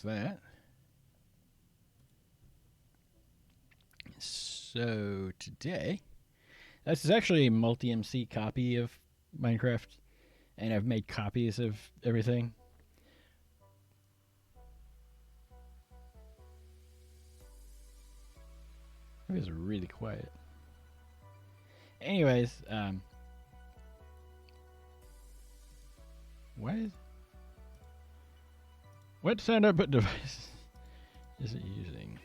there's that. So today, this is actually a multi-MC copy of Minecraft, and I've made copies of everything. It was really quiet. Anyways, what sound output device is it using?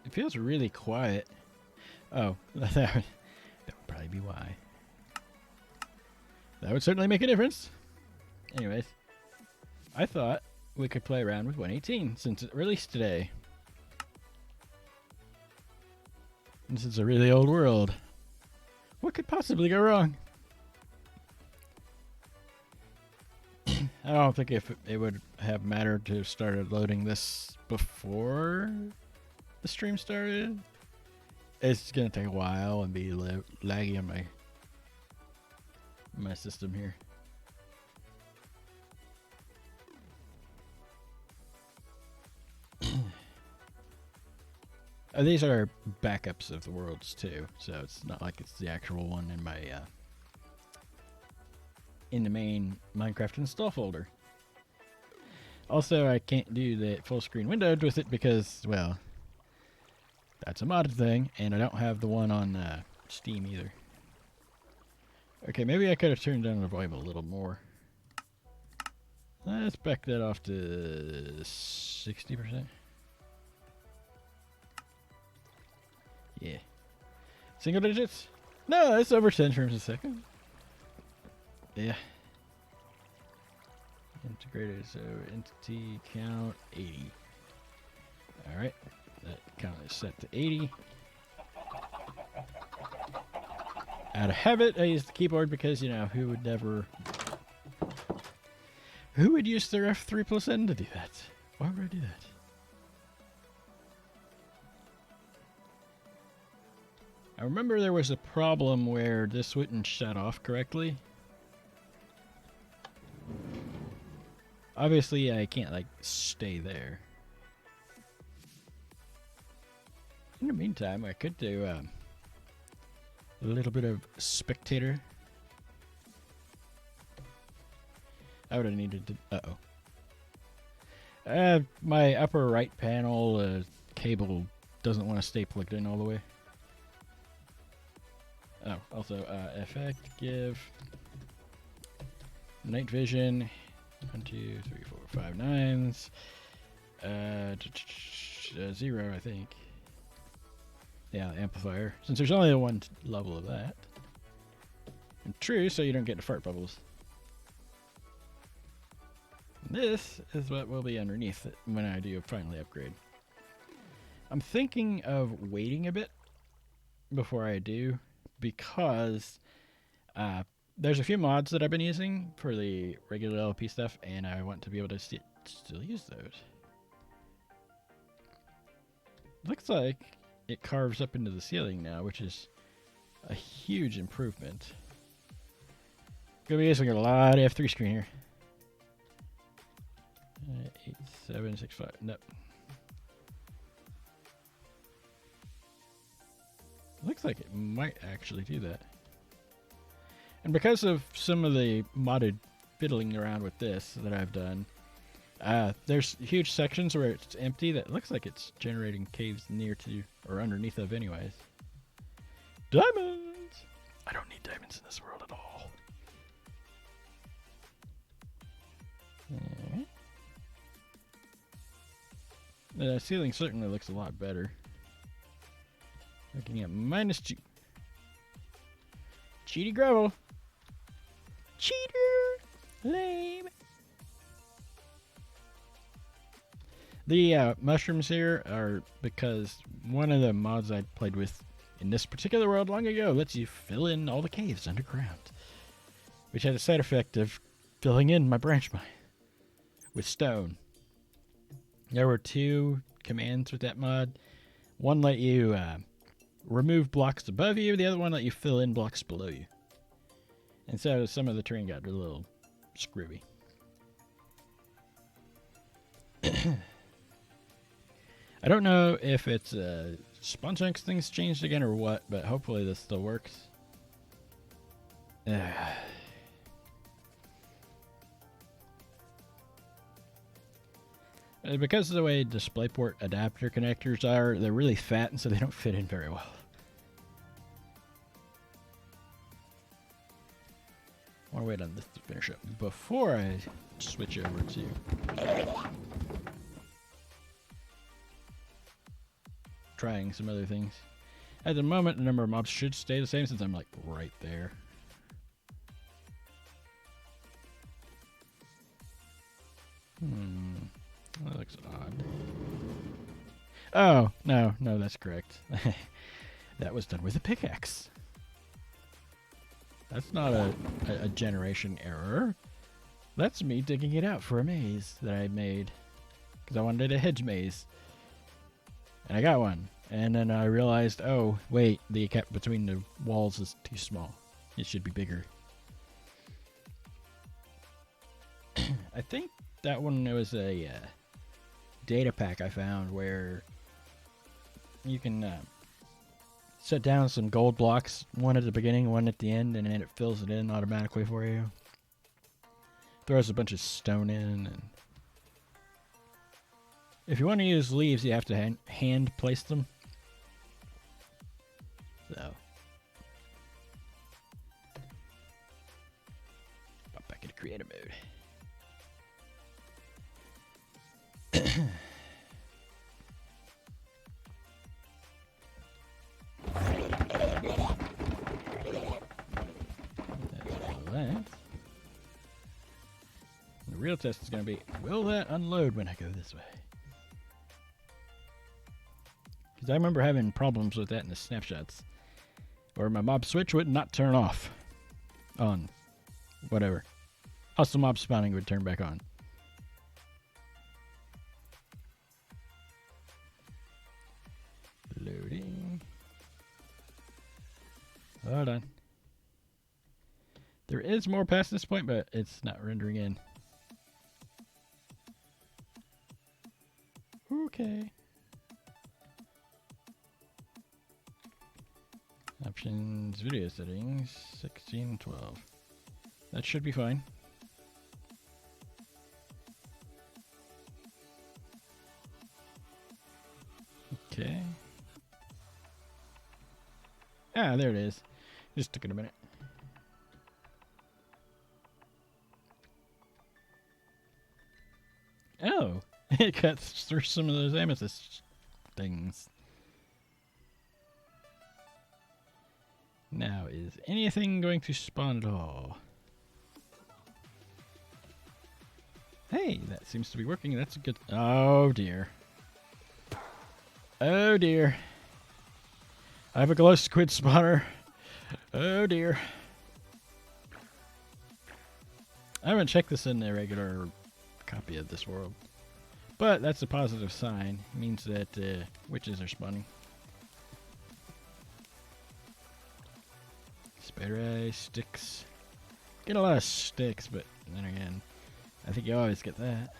It feels really quiet. Oh, that would probably be why. That would certainly make a difference. Anyways, I thought we could play around with 118 since it released today. This is a really old world. What could possibly go wrong? I don't think if it would have mattered to have started loading this before the stream started. It's gonna take a while and be laggy on my system here. These are backups of the worlds too, so it's not like it's the actual one in my in the main Minecraft install folder. Also, I can't do the full screen windowed with it because, well, that's a modded thing, and I don't have the one on Steam either. Okay, maybe I could have turned down the volume a little more. Let's back that off to 60%. Yeah. Single digits? No, it's over 10 frames a second. Yeah. Integrated, so entity count 80. Alright. That count is set to 80. Out of habit, I use the keyboard because, you know, who would use their F3 plus N to do that? Why would I do that? I remember there was a problem where this wouldn't shut off correctly. Obviously, I can't, like, stay there. In the meantime, I could do a little bit of spectator. I would have needed to... Uh-oh. My upper right panel cable doesn't want to stay plugged in all the way. Oh, also, effect, give, night vision, 1, 2, 3, 4, 5 nines, 0, I think. Yeah, amplifier, since there's only one level of that. And true, so you don't get the fart bubbles. This is what will be underneath it when I do finally upgrade. I'm thinking of waiting a bit before I do, because there's a few mods that I've been using for the regular LP stuff, and I want to be able to still use those. Looks like it carves up into the ceiling now, which is a huge improvement. Gonna be using a lot of F3 screen here. 8765. Nope. Looks like it might actually do that. And because of some of the modded fiddling around with this that I've done, there's huge sections where it's empty that looks like it's generating caves near to or underneath of anyways. Diamonds! I don't need diamonds in this world at all. Okay. The ceiling certainly looks a lot better. Looking at minus G. Cheaty gravel. Cheater. Lame. The mushrooms here are because one of the mods I played with in this particular world long ago lets you fill in all the caves underground, which had a side effect of filling in my branch mine with stone. There were two commands with that mod. One let you remove blocks above you, the other one let you fill in blocks below you. And so some of the terrain got a little screwy. I don't know if it's spawn chunks things changed again or what, but hopefully this still works. Because of the way DisplayPort adapter connectors are, they're really fat and so they don't fit in very well. I want to wait on this to finish up before I switch over to trying some other things. At the moment, the number of mobs should stay the same since I'm like right there. That looks odd. Oh, no, that's correct. That was done with a pickaxe. That's not a generation error. That's me digging it out for a maze that I made. Because I wanted a hedge maze. And I got one. And then I realized, oh, wait, the gap between the walls is too small. It should be bigger. I think that one, it was a data pack I found where you can set down some gold blocks, one at the beginning, one at the end, and then it fills it in automatically for you. Throws a bunch of stone in, and if you want to use leaves, you have to hand place them. So, pop back into creative mode. That. The real test is going to be, will that unload when I go this way? Because I remember having problems with that in the snapshots. Or my mob switch would not turn off. On. Whatever. Also mob spawning would turn back on. Loading. Hold on. There is more past this point, but it's not rendering in. Okay. Options, video settings, 1612. That should be fine. Okay. Ah, there it is. Just took it a minute. Oh, it cuts through some of those amethyst things. Now, is anything going to spawn at all? Hey, that seems to be working. That's a good... Oh, dear. Oh, dear. I have a glow squid spawner. Oh, dear. I haven't checked this in the regular copy of this world. But that's a positive sign. It means that witches are spawning. Spider eye, sticks. Get a lot of sticks, but then again, I think you always get that.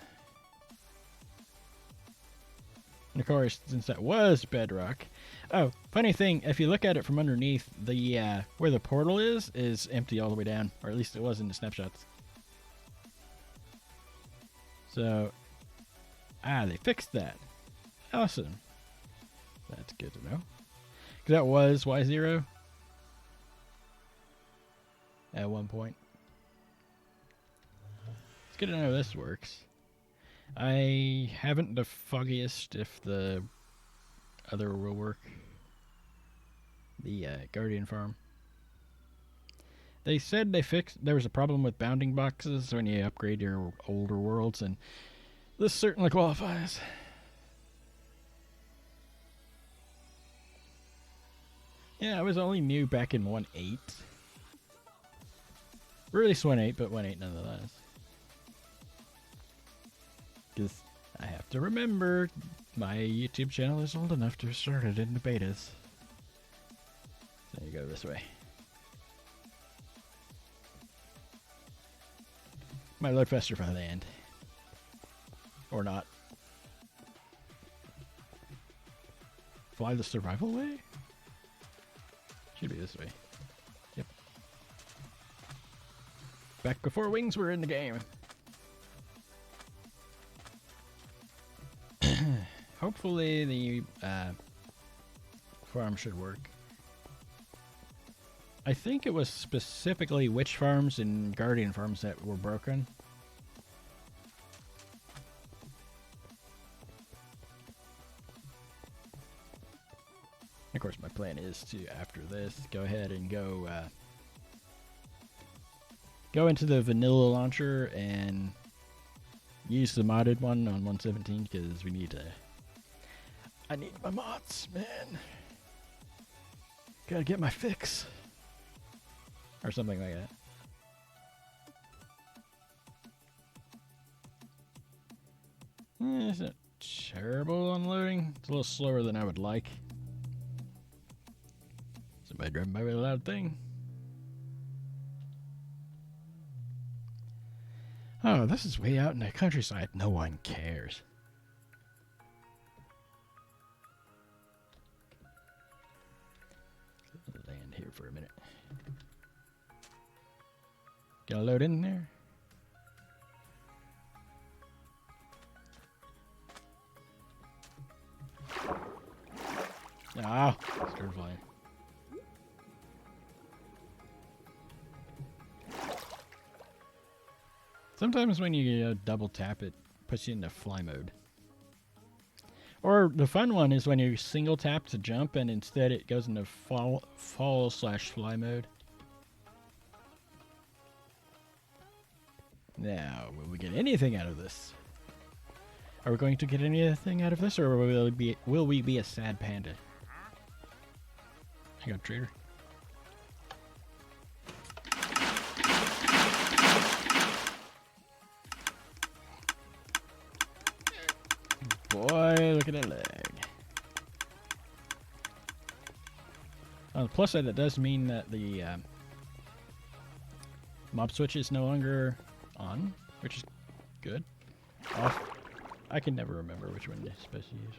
And of course, since that was bedrock. Oh, funny thing, if you look at it from underneath, the where the portal is empty all the way down. Or at least it was in the snapshots. So, they fixed that. Awesome. That's good to know. Because that was Y0 at one point. It's good to know this works. I haven't the foggiest if the other will work. The Guardian Farm. They said they fixed... There was a problem with bounding boxes when you upgrade your older worlds, and this certainly qualifies. Yeah, I was only new back in 1.8. Released 1.8, but 1.8 nonetheless. Because I have to remember, my YouTube channel is old enough to have started in the betas. So you go this way. Might load faster if I land. Or not. Fly the survival way? Should be this way. Yep. Back before wings were in the game. Hopefully the farm should work. I think it was specifically witch farms and guardian farms that were broken. Of course, my plan is to, after this, go ahead and go into the vanilla launcher and use the modded one on 117 because we need to. I need my mods, man. Gotta get my fix. Or something like that. It's not terrible unloading. It's a little slower than I would like. Somebody driving by with a loud thing. Oh, this is way out in the countryside. No one cares. Land here for a minute. Gotta load in there. Ah, started flying. Sometimes when you double tap, it puts you into fly mode. Or the fun one is when you single tap to jump and instead it goes into fall/fly mode. Now, will we get anything out of this? Are we going to get anything out of this, or will we be a sad panda? I got trader. Boy, look at that leg. On the plus side, that does mean that the mob switch is no longer on, which is good. Off. I can never remember which one you're supposed to use.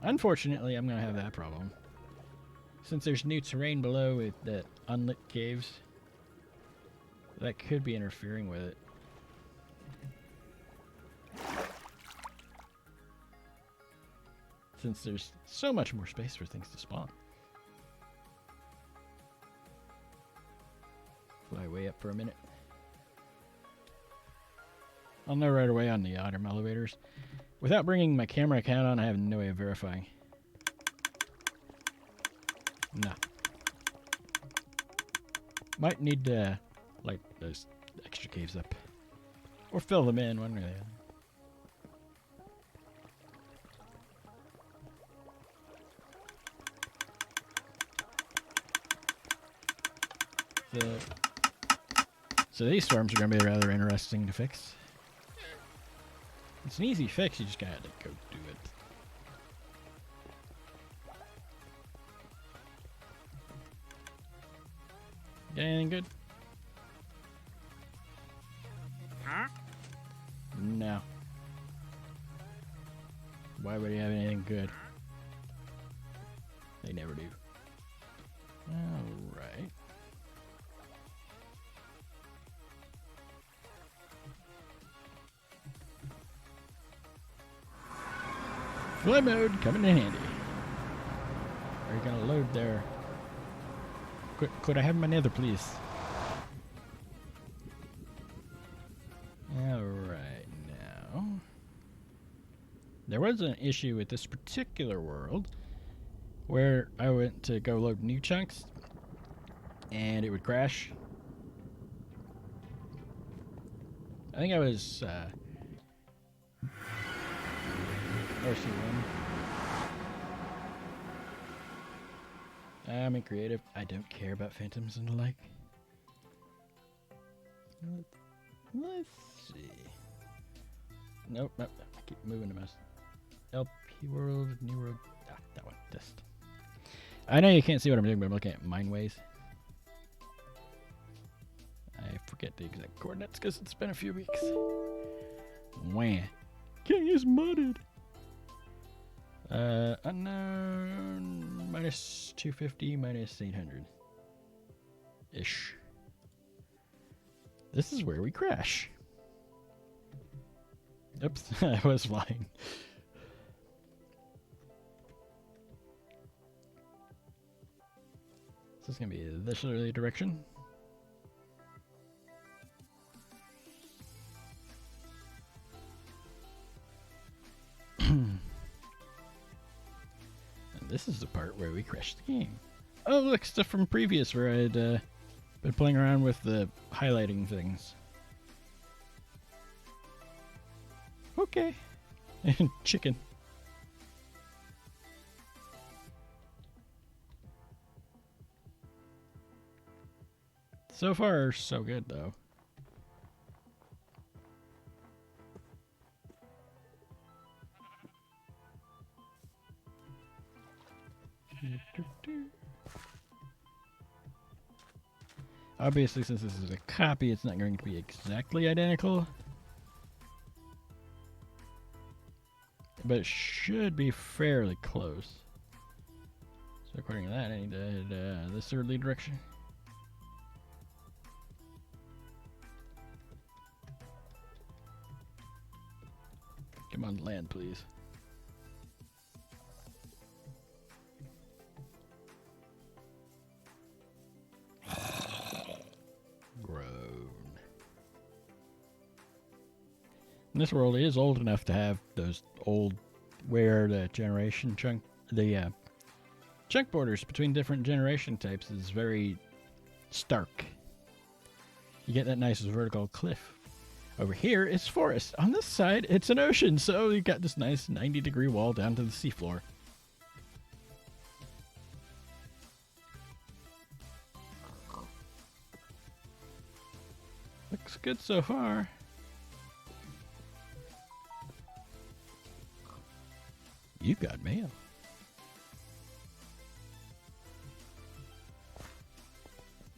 Unfortunately, I'm going to have that problem. Since there's new terrain below with the unlit caves, that could be interfering with it. Since there's so much more space for things to spawn. Fly way up for a minute. I'll know right away on the autumn elevators. Without bringing my camera account on, I have no way of verifying. Nah. Might need to light those extra caves up. Or fill them in, one or the other. So these storms are going to be rather interesting to fix. It's an easy fix, you just gotta go do it. Got anything good? Huh? No. Why would he have anything good? They never do. Alright. Fly mode coming in handy. Are you gonna load there? Could I have my nether, please? Alright, now. There was an issue with this particular world where I went to go load new chunks and it would crash. I think I was RC1. I'm in creative. I don't care about phantoms and the like. Let's see. Nope. I keep moving the mouse. LP world, new world. Ah, that one. Just. I know you can't see what I'm doing, but I'm looking at Mineways. I forget the exact coordinates because it's been a few weeks. Wah. King is mudded. Unknown minus 250 minus 800 ish. This is where we crash. Oops, I was flying. This is gonna be this early direction. This is the part where we crash the game. Oh, look, stuff from previous where I'd been playing around with the highlighting things. Okay. And chicken. So far, so good, though. Obviously, since this is a copy, it's not going to be exactly identical. But it should be fairly close. So according to that, I need to head this early direction. Come on, land, please. Grown. And this world is old enough to have those old, where the generation chunk, the chunk borders between different generation types is very stark. You get that nice vertical cliff. Over here, it's forest. On this side, it's an ocean, so you got this nice 90-degree wall down to the seafloor. Looks good so far. You got mail. I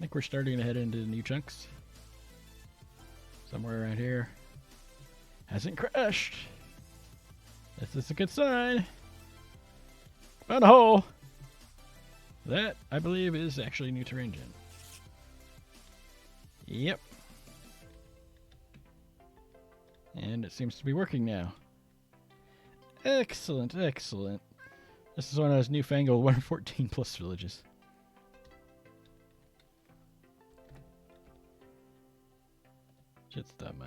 think we're starting to head into new chunks. Somewhere around here. Hasn't crashed. This is a good sign. Found a hole. That, I believe, is actually new terrain gen. Yep. And it seems to be working now. Excellent, excellent. This is one of those newfangled 114 plus villages. Just done my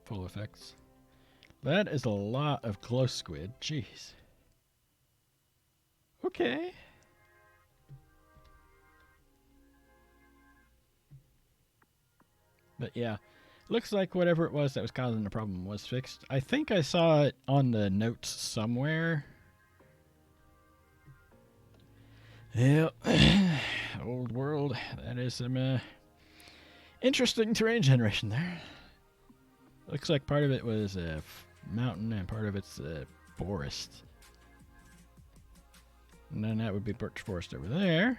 full effects. That is a lot of glow squid. Jeez. Okay. But yeah, looks like whatever it was that was causing the problem was fixed. I think I saw it on the notes somewhere. Yep. Old world. That is some interesting terrain generation there. Looks like part of it was a mountain and part of it's a forest. And then that would be birch forest over there.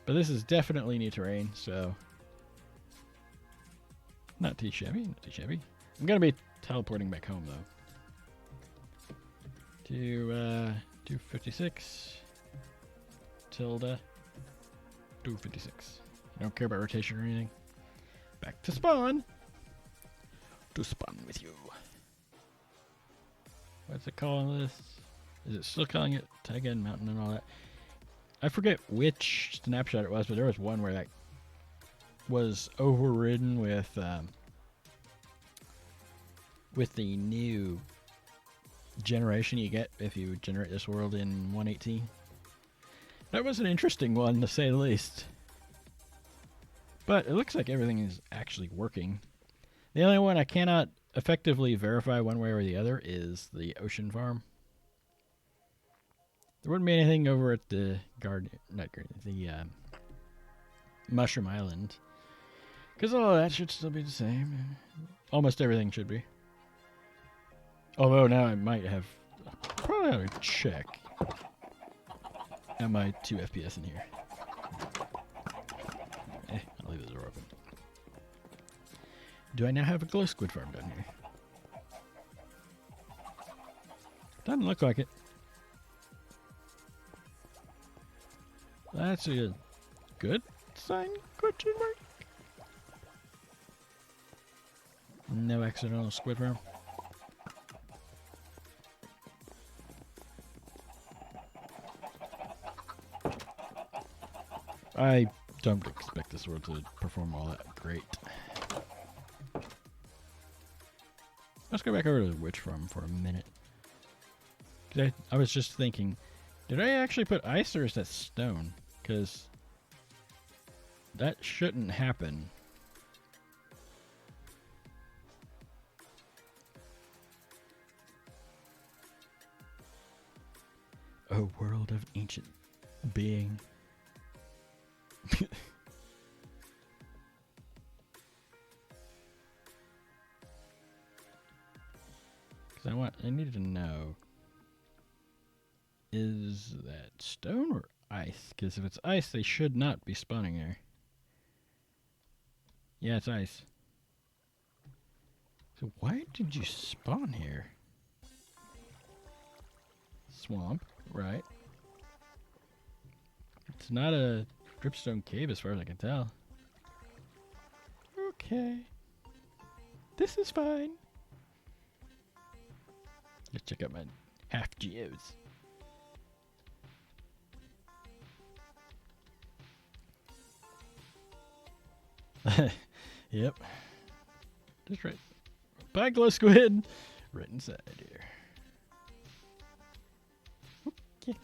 But this is definitely new terrain, so not too shabby, not too shabby. I'm gonna be teleporting back home though. To 256 tilde 256. I don't care about rotation or anything. Back to spawn. To spawn with you. What's it calling this? Is it still calling it Taigen Mountain and all that? I forget which snapshot it was, but there was one where that was overridden with the new generation you get if you generate this world in 1.18. That was an interesting one, to say the least. But it looks like everything is actually working. The only one I cannot effectively verify one way or the other is the ocean farm. There wouldn't be anything over at the Mushroom Island, because all of that should still be the same. Almost everything should be. Although now I might have, probably ought to check. at my 2 FPS in here. I'll leave the door open. Do I now have a glow squid farm down here? Doesn't look like it. That's a good sign? Question mark? No accidental squid farm. I don't expect this world to perform all that great. Let's go back over to the witch farm for a minute. I was just thinking, did I actually put ice or is that stone? Because that shouldn't happen. Oh, world of ancient being. Because I needed to know, is that stone or ice? Because if it's ice, they should not be spawning there. Yeah, it's ice. So why did you spawn here? Swamp, right? It's not a dripstone cave as far as I can tell. Okay. This is fine. Let's check out my half geodes. Yep. Just right. Bye, glow squid. Right inside here. Okay.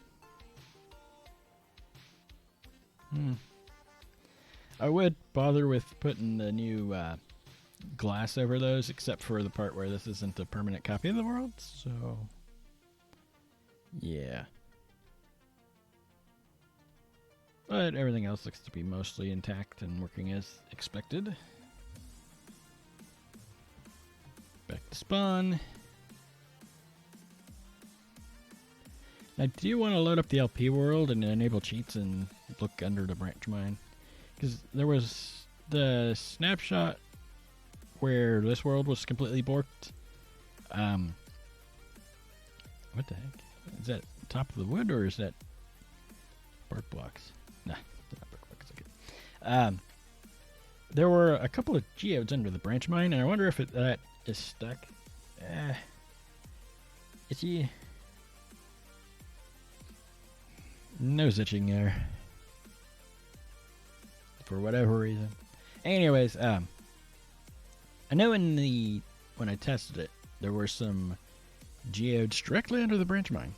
I would bother with putting the new glass over those, except for the part where this isn't a permanent copy of the world, so yeah. But everything else looks to be mostly intact and working as expected. Back to spawn. I do want to load up the LP world and enable cheats and look under the branch mine. Because there was the snapshot where this world was completely borked. What the heck? Is that top of the wood or is that bark blocks? Nah, not bark blocks. Okay. There were a couple of geodes under the branch mine, and I wonder if that is stuck. Itchy. Nose itching there. For whatever reason. Anyways, I know when I tested it, there were some geodes directly under the branch mine.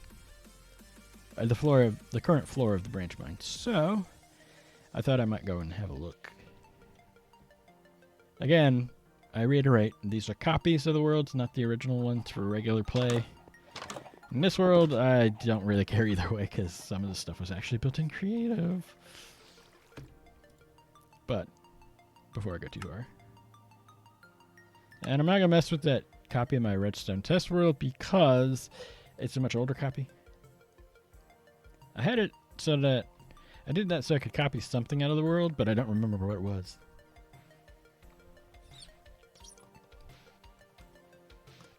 The current floor of the branch mine. So, I thought I might go and have a look. Again, I reiterate, these are copies of the worlds, not the original ones for regular play. In this world, I don't really care either way, because some of the stuff was actually built in creative. But, before I go too far. And I'm not going to mess with that copy of my redstone test world, because it's a much older copy. I had it so that, I did that so I could copy something out of the world, but I don't remember what it was.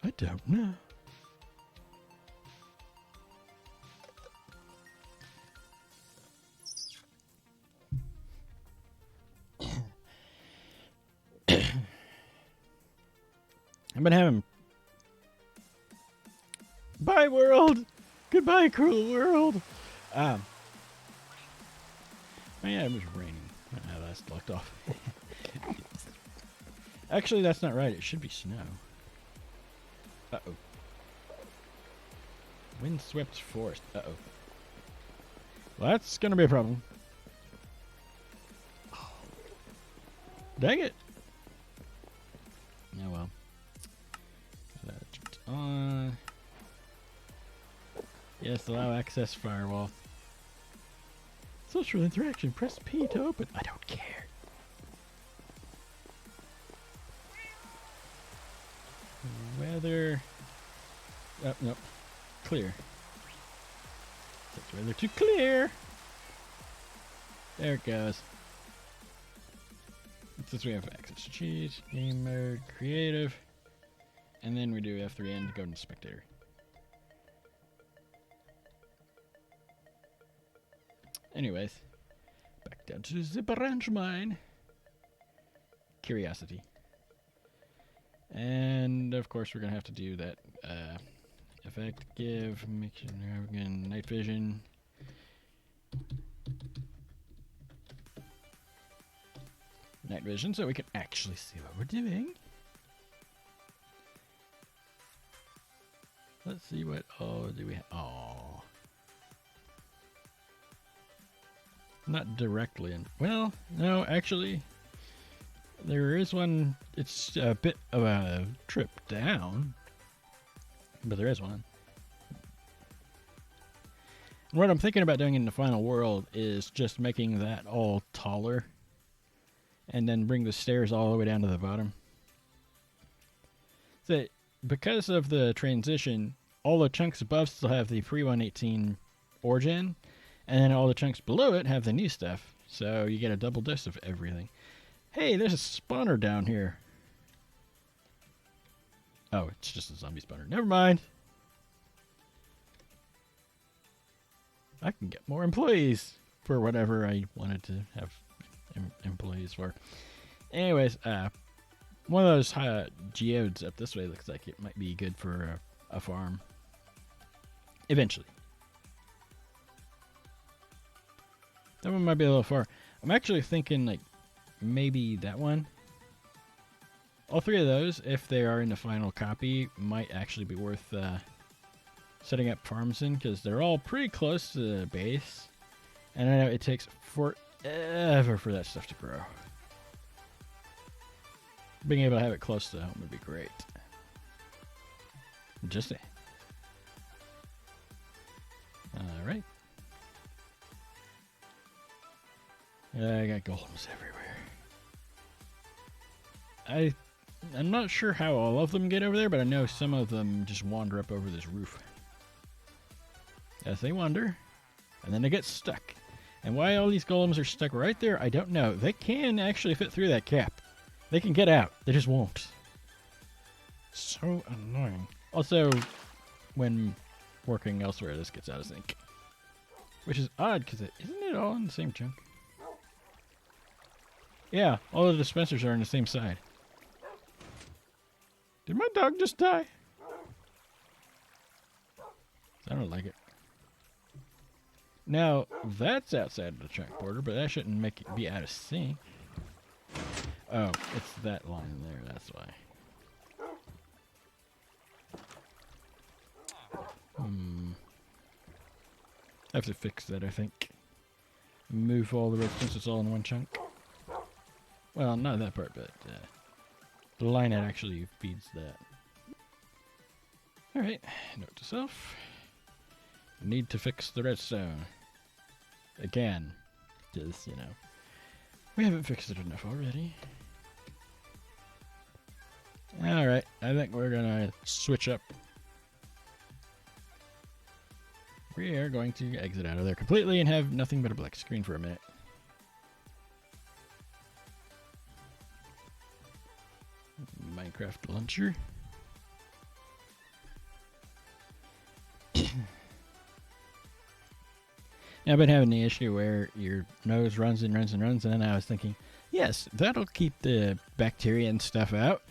I don't know. I've been having... Bye, world! Goodbye, cruel world! Oh yeah, it was raining. Oh, that's locked off. Actually, that's not right. It should be snow. Uh-oh. Windswept forest. Uh-oh. Well, that's gonna be a problem. Dang it! Oh well. Yes, allow access firewall. Social interaction. Press P to open. I don't care. Weather. Oh, nope. Clear. That's rather too clear. There it goes. Since we have access to cheat, game mode, creative, and then we do F3N to go into spectator. Anyways, back down to the branch mine. Curiosity. And of course we're gonna have to do that effect give, make sure again night vision. Night vision so we can actually see what we're doing. Let's see what do we have. Oh. Not directly in. Well, no, actually, there is one. It's a bit of a trip down, but there is one. And what I'm thinking about doing in the final world is just making that all taller, and then bring the stairs all the way down to the bottom. So, because of the transition, all the chunks above still have the pre-118 origin. And then all the chunks below it have the new stuff. So you get a double dose of everything. Hey, there's a spawner down here. Oh, it's just a zombie spawner. Never mind. I can get more employees for whatever I wanted to have employees for. Anyways, one of those geodes up this way looks like it might be good for a farm. Eventually. That one might be a little far. I'm actually thinking like maybe that one. All three of those, if they are in the final copy, might actually be worth setting up farms in because they're all pretty close to the base. And I know it takes forever for that stuff to grow. Being able to have it close to home would be great. Just say. Alright. I got golems everywhere. I'm not sure how all of them get over there, but I know some of them just wander up over this roof. As they wander, and then they get stuck. And why all these golems are stuck right there, I don't know. They can actually fit through that cap. They can get out. They just won't. So annoying. Also, when working elsewhere, this gets out of sync. Which is odd, because isn't it all in the same chunk? Yeah, all the dispensers are on the same side. Did my dog just die? I don't like it. Now, that's outside of the chunk border, but that shouldn't make it be out of sync. Oh, it's that line there, that's why. I have to fix that, I think. Move all the redstone so it's all in one chunk. Well, not that part, but the line that actually feeds that. Alright, note to self. Need to fix the redstone. Again. Just, you know. We haven't fixed it enough already. Alright, I think we're gonna switch up. We are going to exit out of there completely and have nothing but a black screen for a minute. Minecraft launcher. Now, I've been having the issue where your nose runs and runs and runs, and then I was thinking, yes, that'll keep the bacteria and stuff out,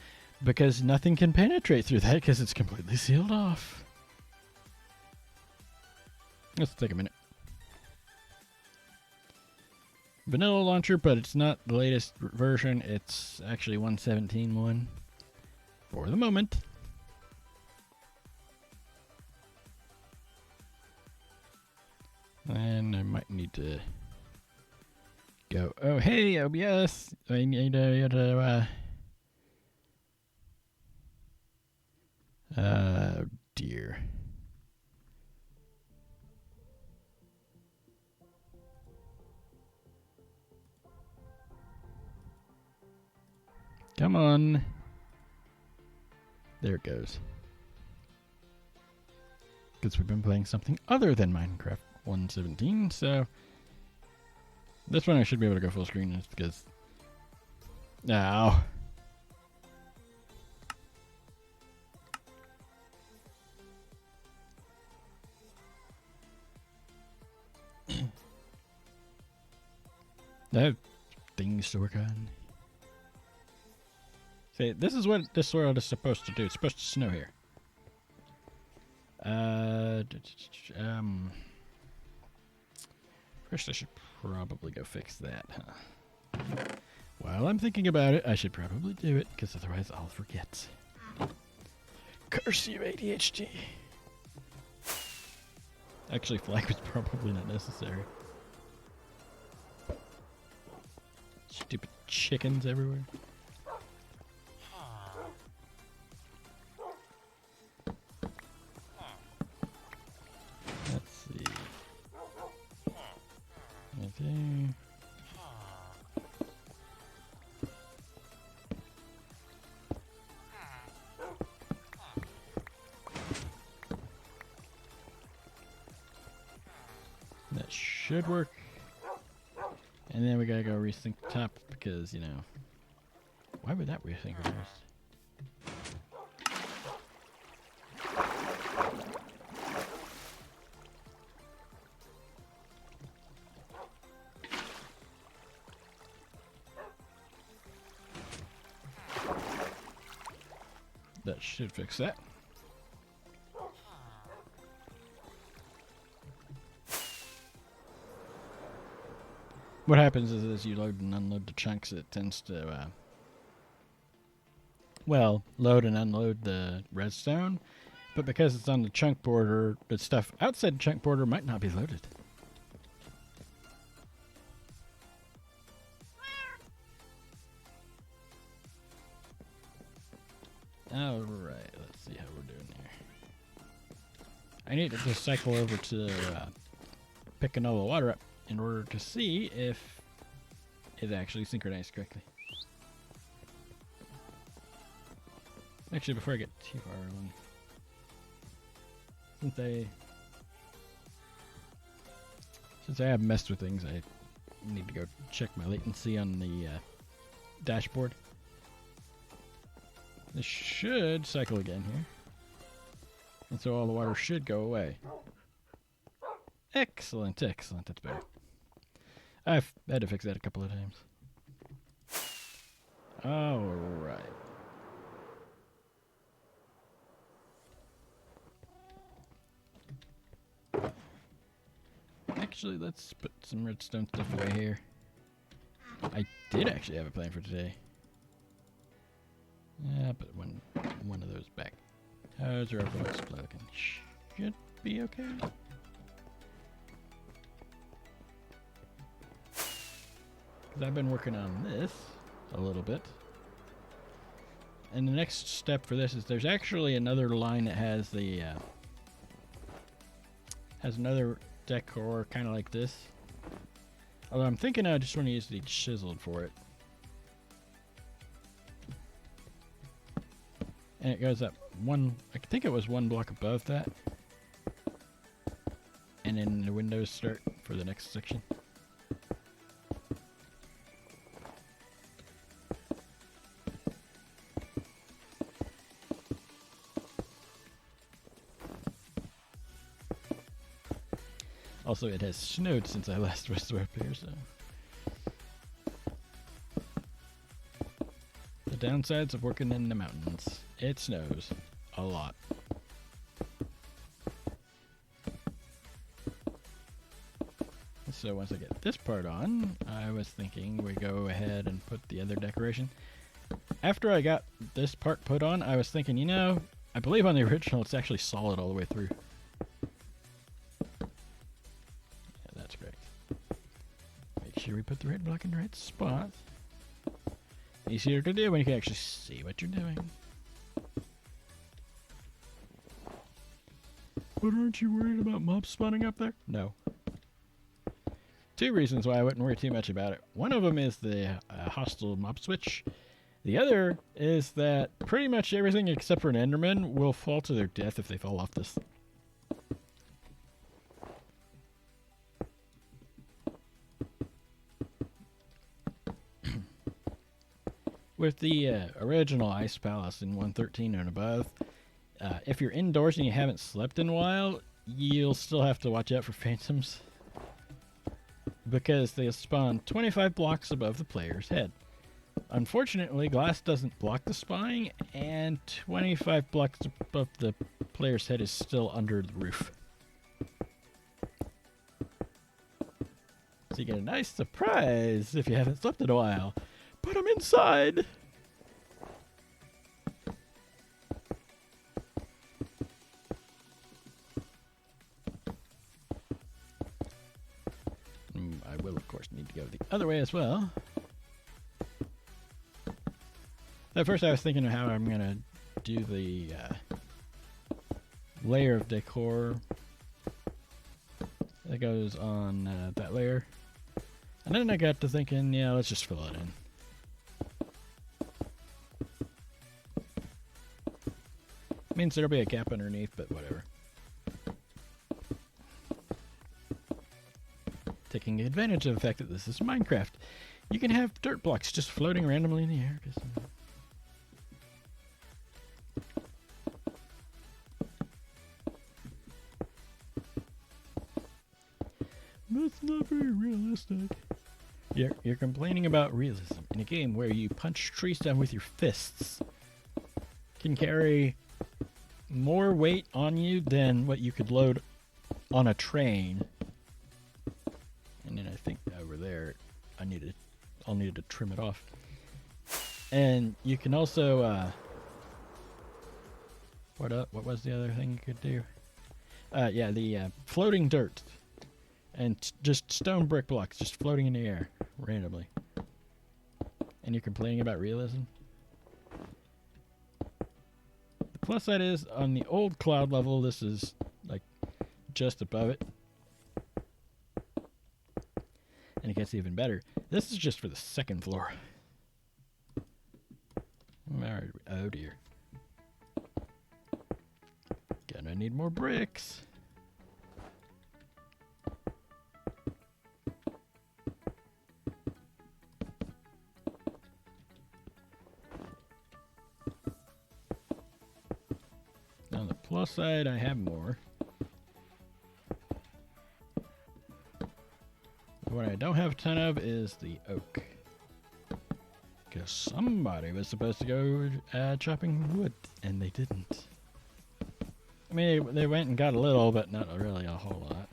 because nothing can penetrate through that because it's completely sealed off. Let's take a minute. Vanilla launcher, but it's not the latest version. It's actually 1.17.1 for the moment. And I might need to go. Oh, hey, OBS. I need to, dear. Come on. There it goes. Because we've been playing something other than Minecraft 117. So this one I should be able to go full screen just because. Now. I have things to work on. See, this is what this world is supposed to do. It's supposed to snow here. First I should probably go fix that, huh? While I'm thinking about it, I should probably do it, because otherwise I'll forget. Curse you, ADHD. Actually, flag was probably not necessary. Stupid chickens everywhere. Let's see. Right there. That should work. And then we gotta go resync the top because, you know, why would that resync first? That should fix that. What happens is as you load and unload the chunks, it tends to, well, load and unload the redstone. But because it's on the chunk border, the stuff outside the chunk border might not be loaded. Alright, let's see how we're doing here. I need to just cycle over to picking all the water up in order to see if it's actually synchronized correctly. Actually, before I get too far along, since I have messed with things, I need to go check my latency on the dashboard. This should cycle again here, and so all the water should go away. Excellent, excellent, that's better. I've had to fix that a couple of times. Alright. Actually, let's put some redstone stuff away here. I did actually have a plan for today. Yeah, I'll put one of those back. How's our overload supply looking? Should be okay. Because I've been working on this a little bit. And the next step for this is there's actually another line that has the has another decor kind of like this. Although I'm thinking I just want to use the chiseled for it. And it goes up one, I think it was one block above that. And then the windows start for the next section. Also, it has snowed since I last was up here, so. The downsides of working in the mountains. It snows a lot. So once I get this part on, I was thinking we go ahead and put the other decoration. After I got this part put on, I was thinking, you know, I believe on the original it's actually solid all the way through. Yeah, that's great. Make sure we put the red block in the right spot. Easier to do when you can actually see what you're doing. But aren't you worried about mobs spawning up there? No. Two reasons why I wouldn't worry too much about it. One of them is the hostile mob switch. The other is that pretty much everything except for an Enderman will fall to their death if they fall off this. with the original Ice Palace in 1.13 and above, if you're indoors and you haven't slept in a while, you'll still have to watch out for phantoms, because they spawn 25 blocks above the player's head. Unfortunately, glass doesn't block the spawning, and 25 blocks above the player's head is still under the roof. So you get a nice surprise if you haven't slept in a while. But I'm inside! I will, of course, need to go the other way as well. At first I was thinking of how I'm going to do the layer of decor that goes on that layer. And then I got to thinking, yeah, let's just fill it in. Means there'll be a gap underneath, but whatever. Taking advantage of the fact that this is Minecraft, you can have dirt blocks just floating randomly in the air. That's not very realistic. You're complaining about realism in a game where you punch trees down with your fists. Can carry more weight on you than what you could load on a train. And then I think over there, I'll need to trim it off. And you can also, what was the other thing you could do? Yeah, the floating dirt. And just stone brick blocks just floating in the air randomly. And you're complaining about realism? The plus side is, on the old cloud level, this is like just above it. And it gets even better. This is just for the second floor. Alright, oh dear. Gonna need more bricks. On the plus side, I have more. What I don't have a ton of is the oak. Because somebody was supposed to go chopping wood, and they didn't. I mean, they went and got a little, but not really a whole lot.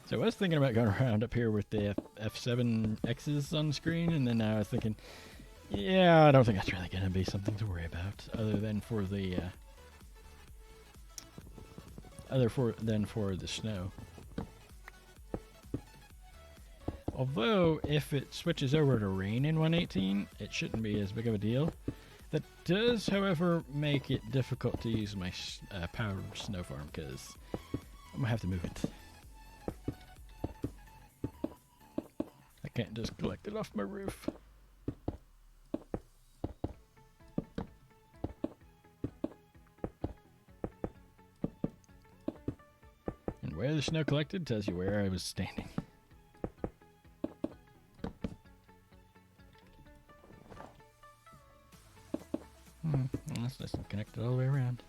So I was thinking about going around up here with the F7 X's on the screen, and then I was thinking, yeah, I don't think that's really going to be something to worry about, other than for the for the snow. Although, if it switches over to rain in 1.18, it shouldn't be as big of a deal. That does, however, make it difficult to use my powered snow farm, because I'm going to have to move it. I can't just collect it off my roof. And where the snow collected tells you where I was standing. That's nice and connected all the way around.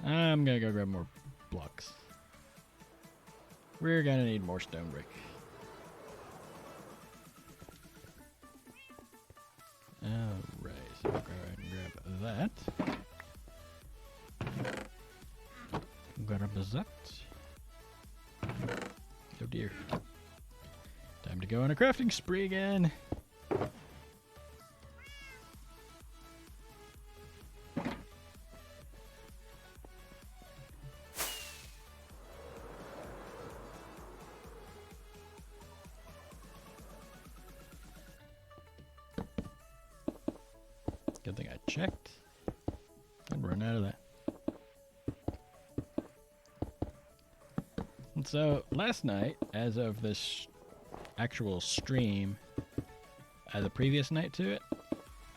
I'm gonna go grab more blocks. We're gonna need more stone brick. Alright, so we'll go ahead and grab that. Grab that. Oh dear. Time to go on a crafting spree again. Good thing I checked. I'd run out of that. And so, last night, as of this actual stream, the previous night to it,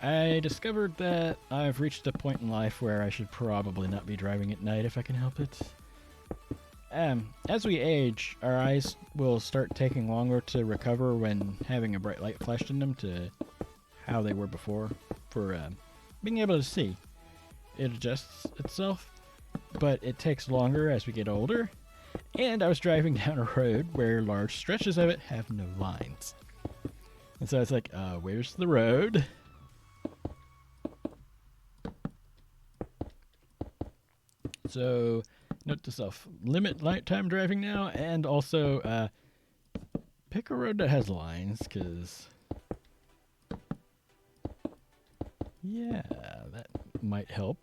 I discovered that I've reached a point in life where I should probably not be driving at night if I can help it. As we age, our eyes will start taking longer to recover when having a bright light flashed in them to how they were before for being able to see. It adjusts itself, but it takes longer as we get older. And I was driving down a road where large stretches of it have no lines. And so it's like, where's the road? So, note to self, limit nighttime driving now, and also pick a road that has lines, because, yeah, that might help.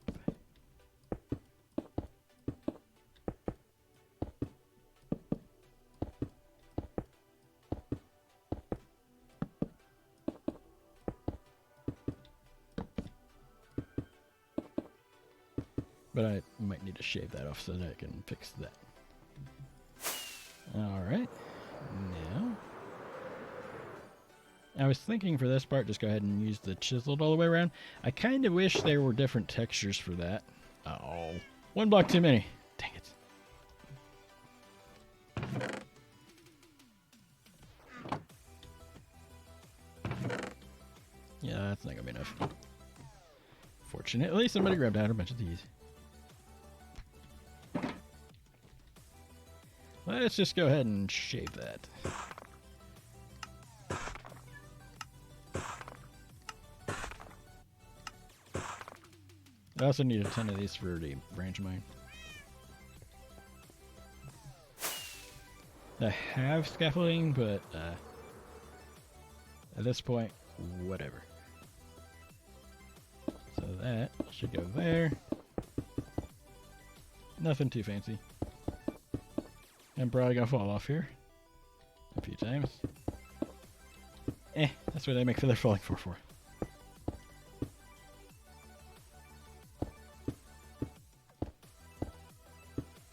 But I might need to shave that off so that I can fix that. Alright. Now. I was thinking for this part, just go ahead and use the chiseled all the way around. I kind of wish there were different textures for that. Oh. One block too many. Dang it. Yeah, that's not going to be enough. Fortunately, somebody grabbed out a bunch of these. Let's just go ahead and shave that. I also need a ton of these for the branch mine. I have scaffolding, but at this point, whatever. So that should go there. Nothing too fancy. I'm probably gonna fall off here a few times. That's what they make feather falling for.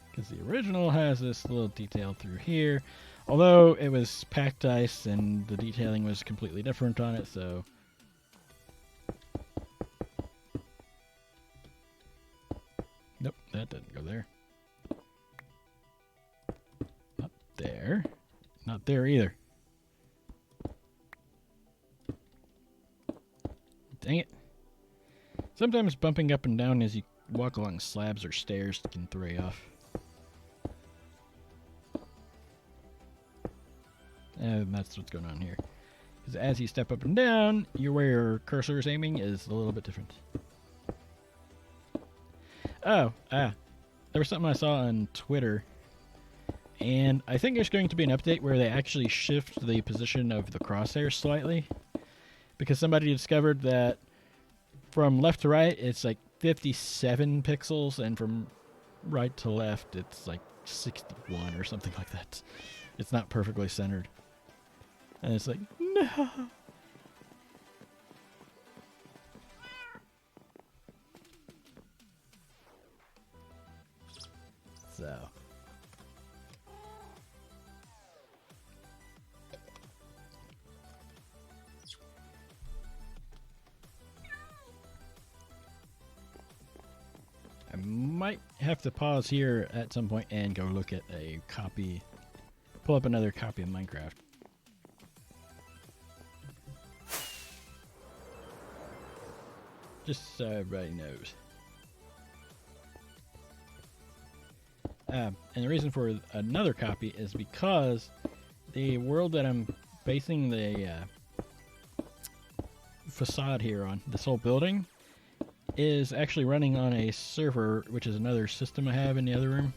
Because the original has this little detail through here. Although it was packed ice and the detailing was completely different on it, so... Nope, that doesn't go there. Not there. Not there either. Dang it. Sometimes bumping up and down as you walk along slabs or stairs can throw you off. And that's what's going on here. Because as you step up and down, where your cursor is aiming is a little bit different. Oh, there was something I saw on Twitter. And I think there's going to be an update where they actually shift the position of the crosshair slightly. Because somebody discovered that from left to right, it's like 57 pixels, and from right to left, it's like 61 or something like that. It's not perfectly centered. And it's like, no. So. I might have to pause here at some point and go look at a copy, pull up another copy of Minecraft. Just so everybody knows. And the reason for another copy is because the world that I'm basing the facade here on, this whole building, is actually running on a server, which is another system I have in the other room.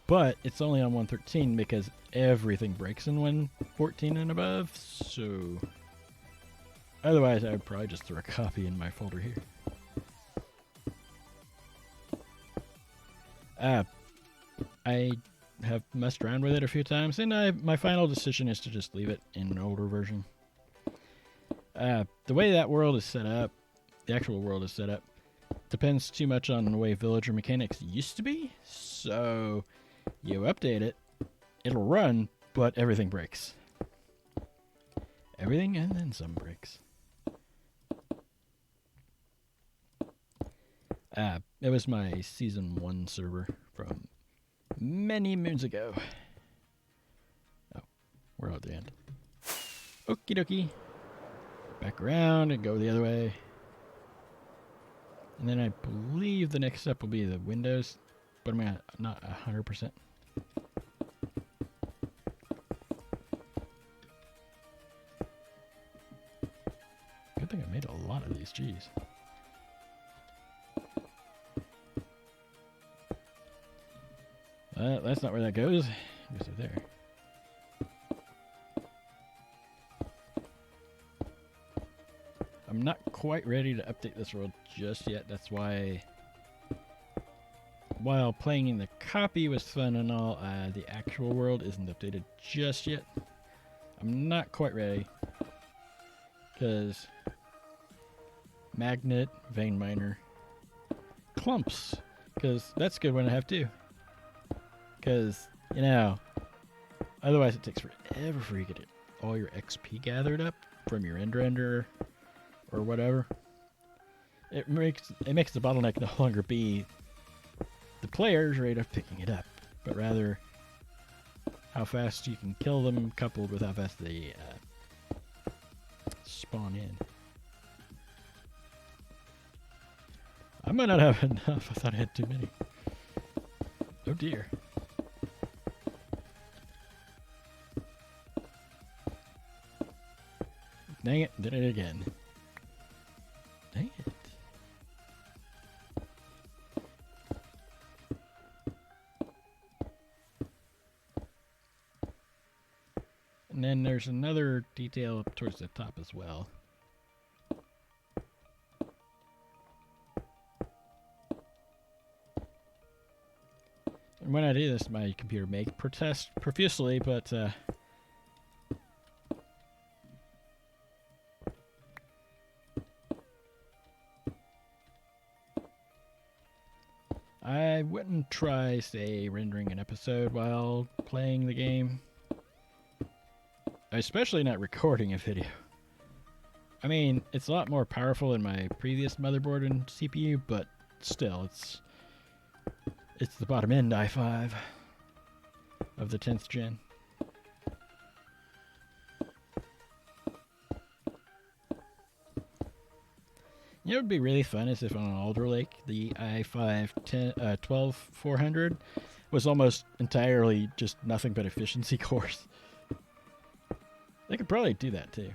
But it's only on 1.13 because everything breaks in 1.14 and above, so... Otherwise, I would probably just throw a copy in my folder here. I have messed around with it a few times, and my final decision is to just leave it in an older version. The way that world is set up, the actual world is set up, depends too much on the way villager mechanics used to be. So, you update it, it'll run, but everything breaks. Everything and then some breaks. It was my Season 1 server from many moons ago. Oh, we're at the end. Okie dokie. Back around and go the other way. And then I believe the next step will be the windows, but I'm not 100%. Good thing I made a lot of these, jeez. That's not where that goes. It goes over there. I'm not quite ready to update this world just yet. That's why, while playing in the copy was fun and all, the actual world isn't updated just yet. I'm not quite ready. Because magnet, vein miner, clumps. Because that's good when I have to. Because, you know, otherwise it takes forever for you to get all your XP gathered up from your end render or whatever. It makes the bottleneck no longer be the player's rate of picking it up, but rather how fast you can kill them coupled with how fast they spawn in. I might not have enough. I thought I had too many. Oh dear. Dang it, did it again. Dang it. And then there's another detail up towards the top as well. And when I do this, my computer may protest profusely, but I wouldn't try, say, rendering an episode while playing the game. Especially not recording a video. I mean, it's a lot more powerful than my previous motherboard and CPU, but still, it's the bottom end i5 of the 10th gen. You know what would be really fun is if on Alder Lake, the i5 12400 was almost entirely just nothing but efficiency cores. They could probably do that too.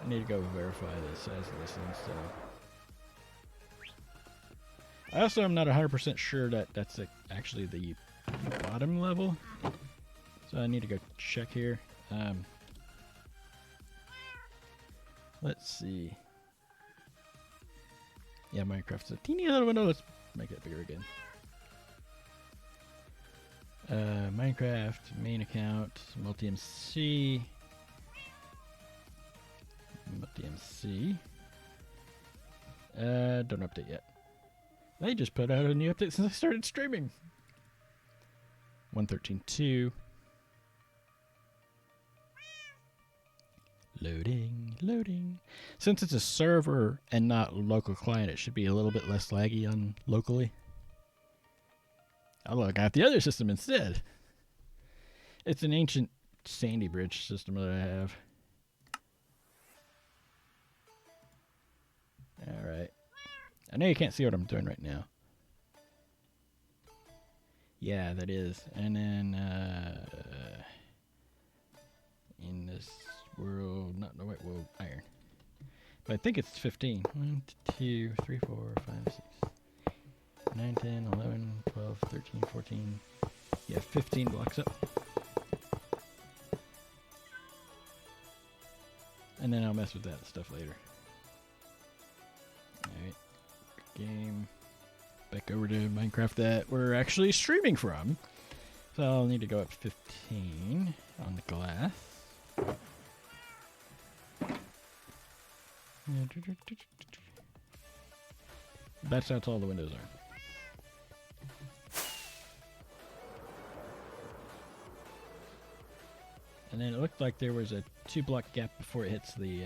I need to go verify the size of this thing, so. I also am not 100% sure that that's actually the bottom level. So I need to go check here. Let's see. Yeah, Minecraft's a teeny little window. Let's make it bigger again. Minecraft, main account, multi-MC. Multi-MC. Don't update yet. They just put out a new update since I started streaming. 113.2. Loading, loading. Since it's a server and not local client, it should be a little bit less laggy on locally. Although I got the other system instead. It's an ancient Sandy Bridge system that I have. Alright. I know you can't see what I'm doing right now. Yeah, that is. And then, in this world, not the white world, iron. But I think it's 15. 1, 2, 3, 4, 5, 6, 9, 10, 11, 12, 13, 14. Yeah, 15 blocks up. And then I'll mess with that stuff later. Alright. Game. Back over to Minecraft that we're actually streaming from. So I'll need to go up 15 on the glass. That's how tall the windows are. And then it looked like there was a 2-block gap before it hits the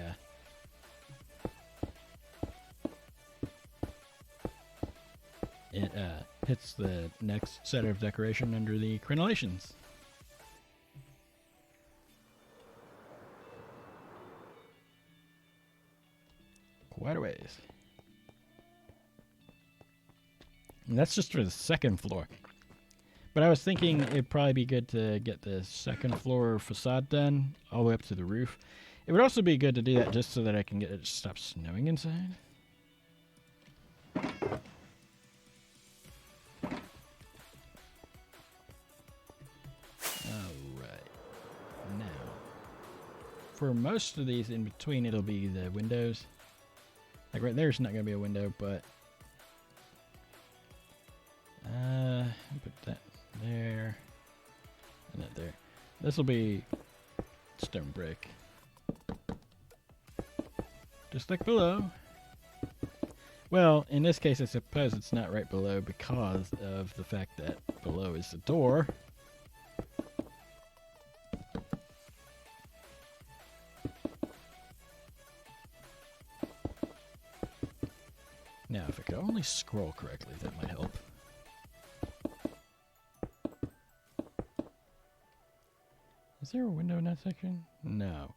it hits the next set of decoration under the crenellations. Quite a ways. And that's just for the second floor. But I was thinking it'd probably be good to get the second floor facade done all the way up to the roof. It would also be good to do that just so that I can get it to stop snowing inside. Alright. Now, for most of these in between, it'll be the windows. Like right there's not going to be a window, but put that there and that there. This will be stone brick, just like below. Well, in this case, I suppose it's not right below because of the fact that below is the door. Now, if I could only scroll correctly, that might help. Is there a window in that section? No,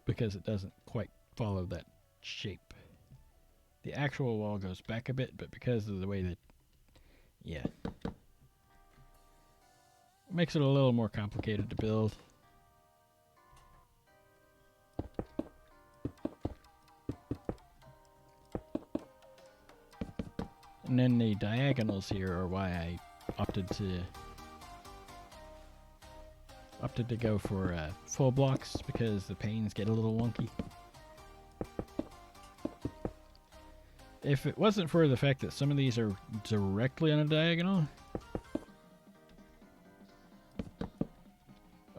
because it doesn't quite follow that shape. The actual wall goes back a bit, but because of the way that... yeah. It makes it a little more complicated to build. And then the diagonals here are why I opted to go for full blocks, because the panes get a little wonky. If it wasn't for the fact that some of these are directly on a diagonal,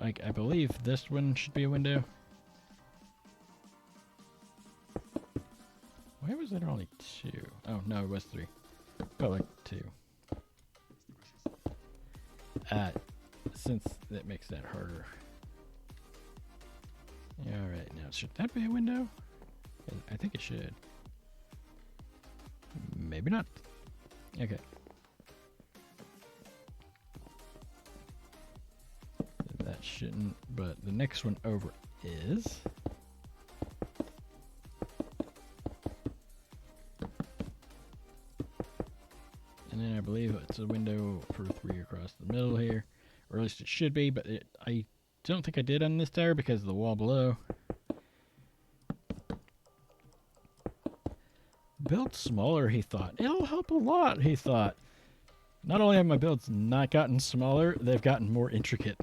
like I believe this one should be a window. Why was there only two? Oh no, it was three. But like two. Since that makes that harder. Alright, now should that be a window? I think it should. Maybe not. Okay. That shouldn't, but the next one over is. And then I believe it's a window for 3 across the middle here. Or at least it should be, but I don't think I did on this tower because of the wall below. Build smaller, he thought. It'll help a lot, he thought. Not only have my builds not gotten smaller, they've gotten more intricate.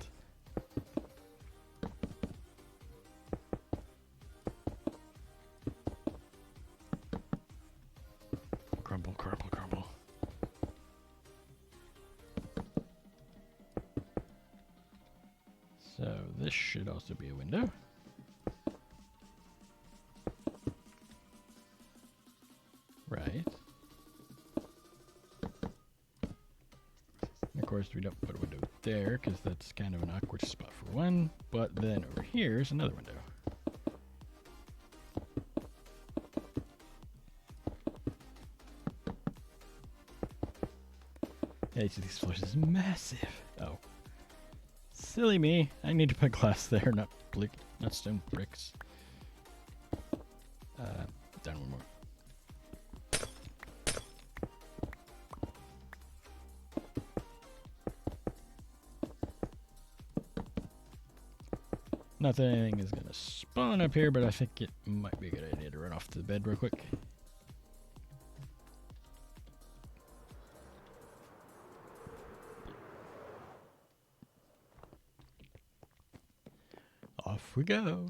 Crumble, crumble, crumble. So this should also be a window. Right. And of course we don't put a window there because that's kind of an awkward spot for one, but then over here is another window. Yeah, each of these floors is massive. Oh. Silly me. I need to put glass there, not stone bricks. Down one more. Not that anything is going to spawn up here, but I think it might be a good idea to run off to the bed real quick. Off we go.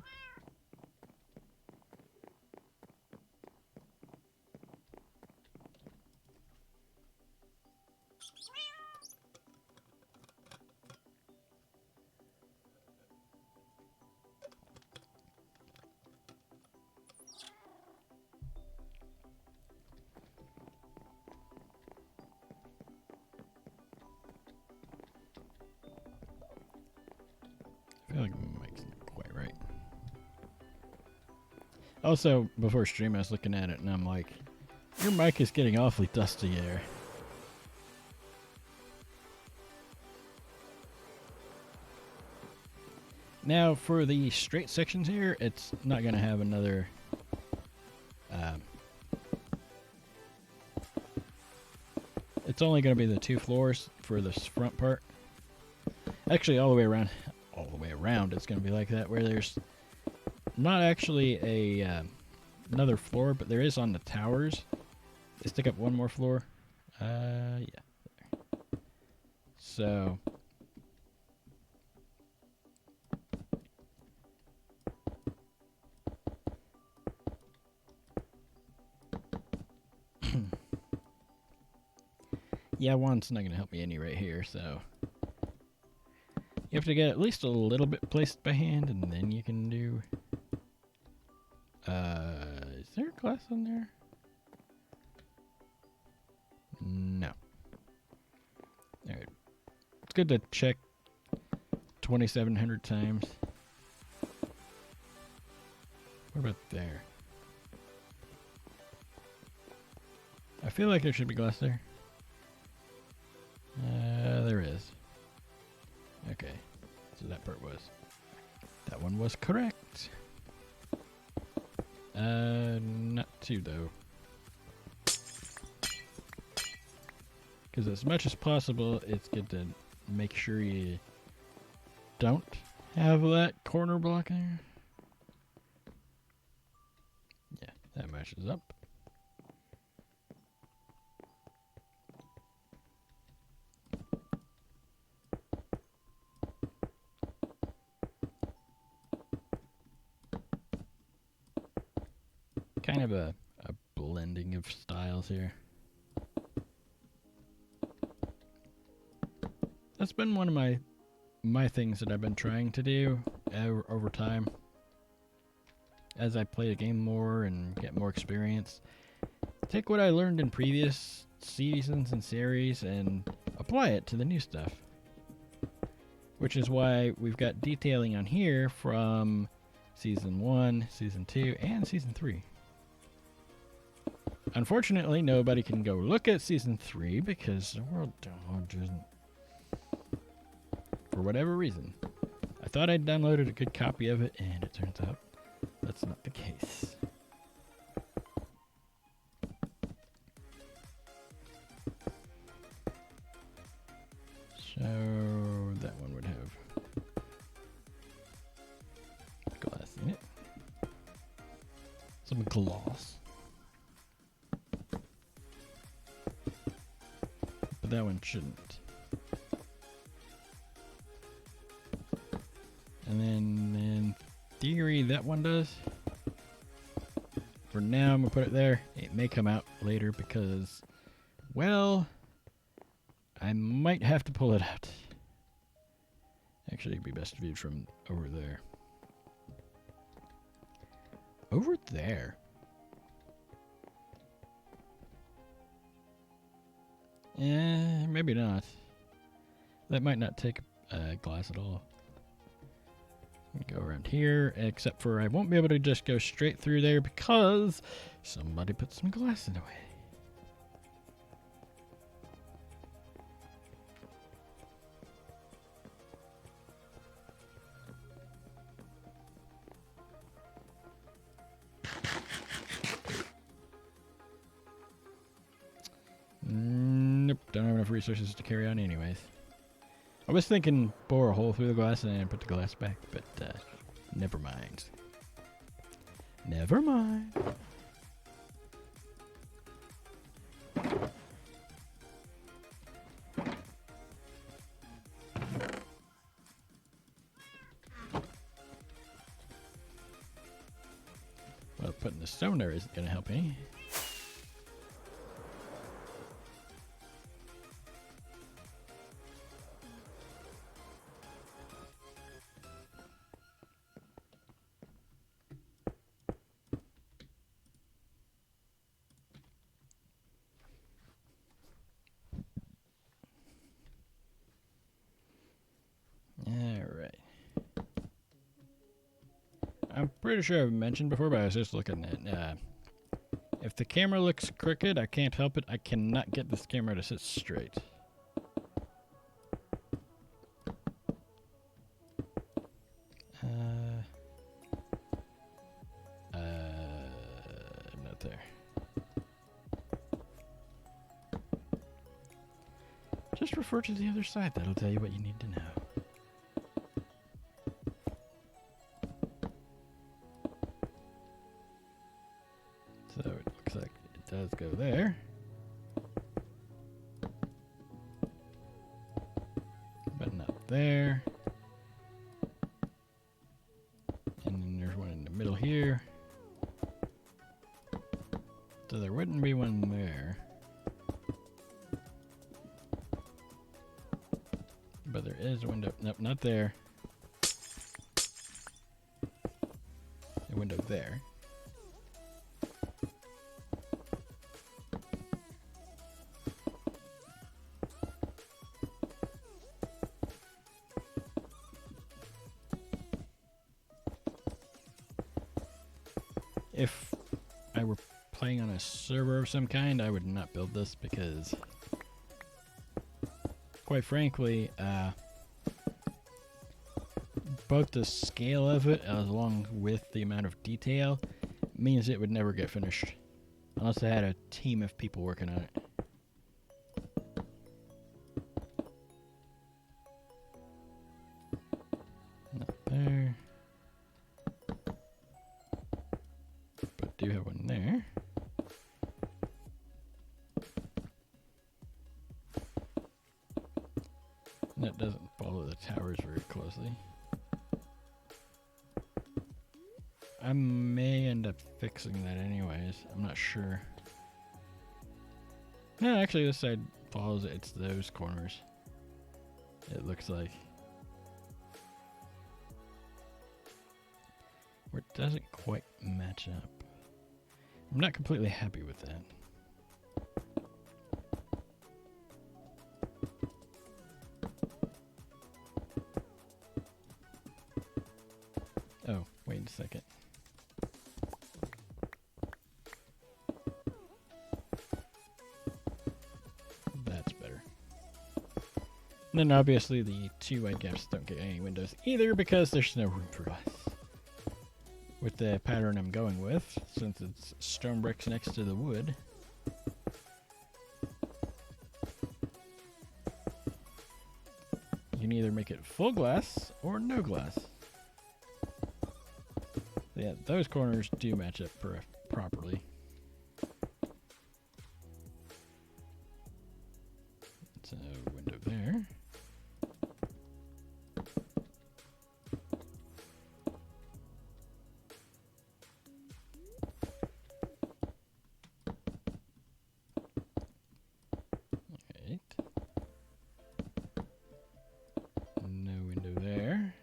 I feel like my mic's not quite right. Also, before stream, I was looking at it and I'm like, your mic is getting awfully dusty there. Now, for the straight sections here, it's not going to have another... it's only going to be the 2 floors for this front part. Actually, all the way around, it's going to be like that, where there's not actually a another floor, but there is on the towers. They stick up one more floor. Yeah. So... yeah, one's not going to help me any right here, so... you have to get at least a little bit placed by hand, and then you can do... is there glass on there? No. Alright. It's good to check 2,700 times. What about there? I feel like there should be glass there. There is. Okay. So that part was. That one was correct. Not two though. Because as much as possible, it's good to make sure you don't have that corner block there. Yeah, that matches up. Kind of a blending of styles here. That's been one of my things that I've been trying to do over time. As I play the game more and get more experience. Take what I learned in previous seasons and series and apply it to the new stuff. Which is why we've got detailing on here from Season 1, Season 2, and Season 3. Unfortunately, nobody can go look at Season 3 because the world doesn't. For whatever reason. I thought I'd downloaded a good copy of it, and it turns out that's not the case. So that one would have glass in it. Some gloss. But that one shouldn't. And then in theory, that one does. For now, I'm going to put it there. It may come out later because, well, I might have to pull it out. Actually, it'd be best viewed from over there. Over there? Maybe not. That might not take glass at all. Go around here, except for I won't be able to just go straight through there because somebody put some glass in the way. Nope, don't have enough resources to carry on anyways. I was thinking bore a hole through the glass and then put the glass back, but never mind. Never mind. Well, putting the stone there isn't going to help any. I'm pretty sure I've mentioned before, but I was just looking at, if the camera looks crooked, I can't help it. I cannot get this camera to sit straight. Just refer to the other side. That'll tell you what you need to know. So it looks like it does go there. But not there. And then there's one in the middle here. So there wouldn't be one there. But there is a window. Nope, not there. A window there. If I were playing on a server of some kind, I would not build this because, quite frankly, both the scale of it along with the amount of detail means it would never get finished unless I had a team of people working on it. Not there. But do have one there. That doesn't follow the towers very closely. I may end up fixing that anyways. I'm not sure. No, actually this side follows it. It's those corners. It looks like. Where it doesn't quite match up. I'm not completely happy with that. Oh, wait a second. That's better. And then obviously the two wide gaps don't get any windows either because there's no room for us. With the pattern I'm going with, since it's stone bricks next to the wood. You can either make it full glass or no glass. Yeah, those corners do match up properly. So, window there. Right. No window there.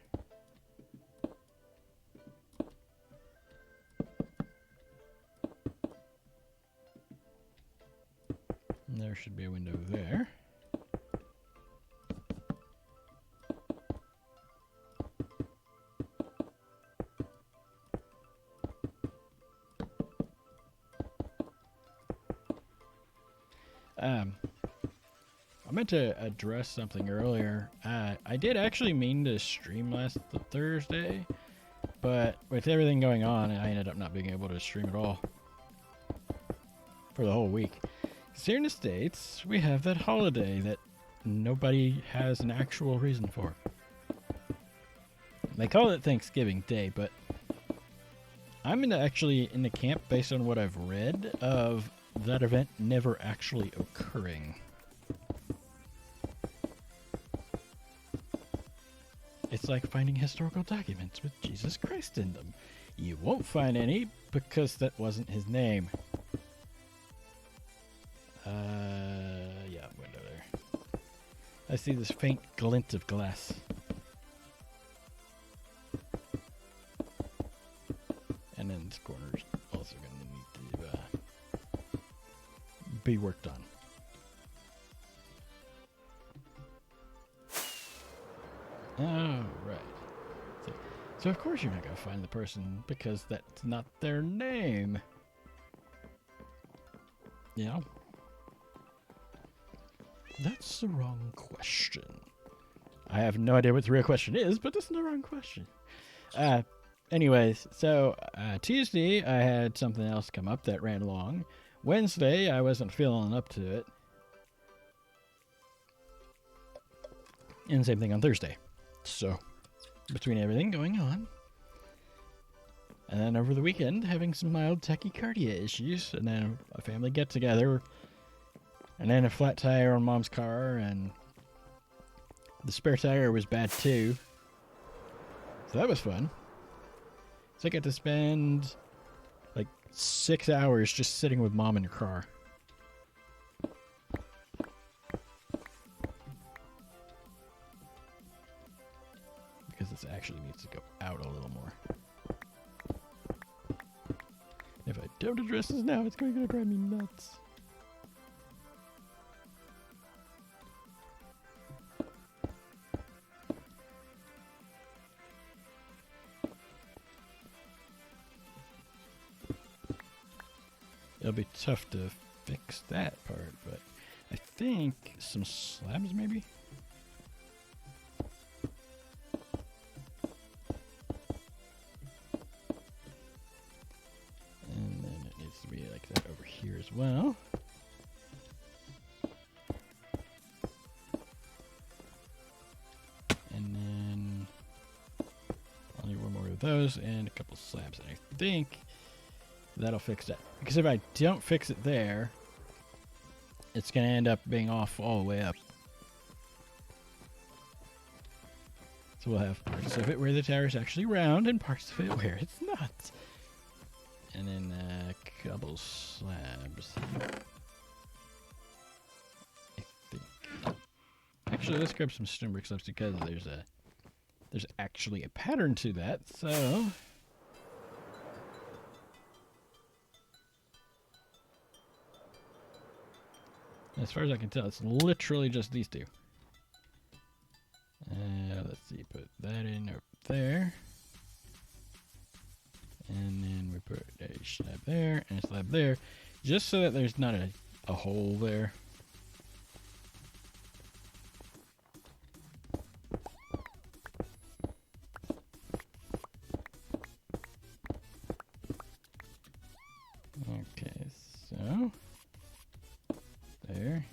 And there should be a window there. I meant to address something earlier. I did actually mean to stream last Thursday, but with everything going on, I ended up not being able to stream at all for the whole week. 'Cause here in the States, we have that holiday that nobody has an actual reason for. They call it Thanksgiving Day, but I'm actually in the camp, based on what I've read, of that event never actually occurring. It's like finding historical documents with Jesus Christ in them. You won't find any because that wasn't his name. Yeah, window there. I see this faint glint of glass. And then this corner's also going to need to be worked on. Oh, right. So of course you're not going to find the person because that's not their name. Yeah. That's the wrong question. I have no idea what the real question is, but that's the wrong question. Anyways, so Tuesday I had something else come up that ran long. Wednesday I wasn't feeling up to it. And same thing on Thursday. So, between everything going on, and then over the weekend, having some mild tachycardia issues, and then a family get-together, and then a flat tire on Mom's car, and the spare tire was bad too. So that was fun. So I got to spend like 6 hours just sitting with Mom in her car. Because this actually needs to go out a little more. If I don't address this now, it's going to drive me nuts. It'll be tough to fix that part, but I think some slabs maybe? And then it needs to be like that over here as well. And then I'll need one more of those and a couple slabs. And I think that'll fix that. Because if I don't fix it there, it's going to end up being off all the way up. So we'll have parts of it where the tower is actually round and parts of it where it's not. And then a couple slabs. I think. Actually, let's grab some stone brick slabs because there's actually a pattern to that. So as far as I can tell, it's literally just these two. Let's see, put that in over there. And then we put a slab there and a slab there, just so that there's not a hole there. Okay, so there.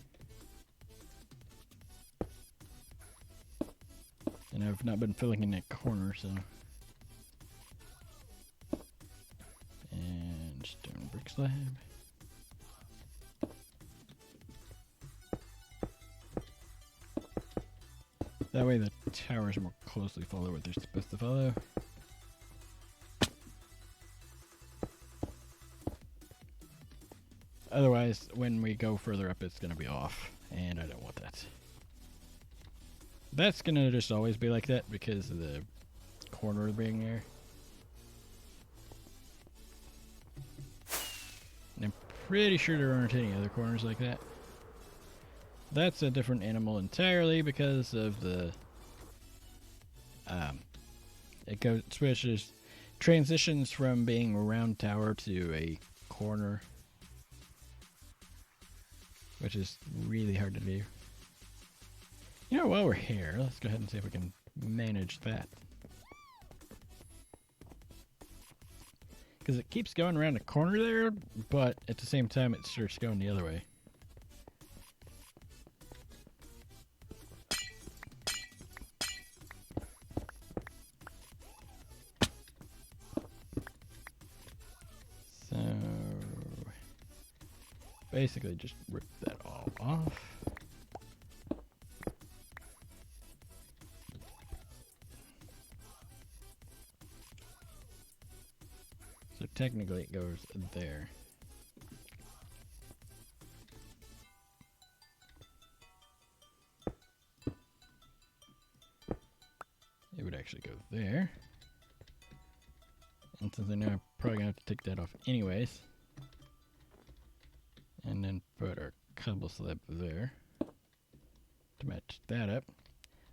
And I've not been filling in that corner, so. And stone brick slab. That way the towers more closely follow what they're supposed to follow. Otherwise, when we go further up, it's going to be off, and I don't want that. That's going to just always be like that because of the corner being there. And I'm pretty sure there aren't any other corners like that. That's a different animal entirely because of the transitions from being a round tower to a corner, which is really hard to do. You know, while we're here, let's go ahead and see if we can manage that. Because it keeps going around the corner there, but at the same time it starts going the other way. So basically just rip that all off. So technically it goes there. It would actually go there. And since I know I'm probably going to have to take that off anyways. And then put our cobble slab there to match that up.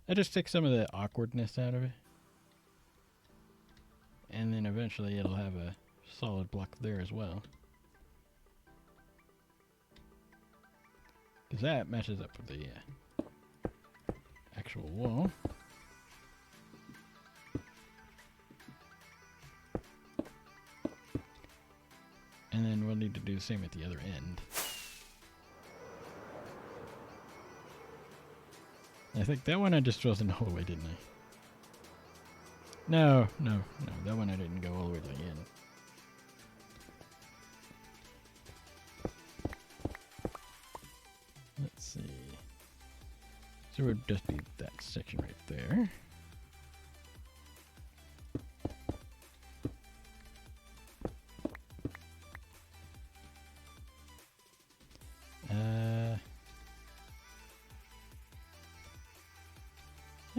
I just take some of the awkwardness out of it. And then eventually it'll have a solid block there as well. Because that matches up with the actual wall. And then we'll need to do the same at the other end. I think that one I just wasn't all the way, didn't I? No. That one I didn't go all the way to the end. Let's see. So it would just be that section right there.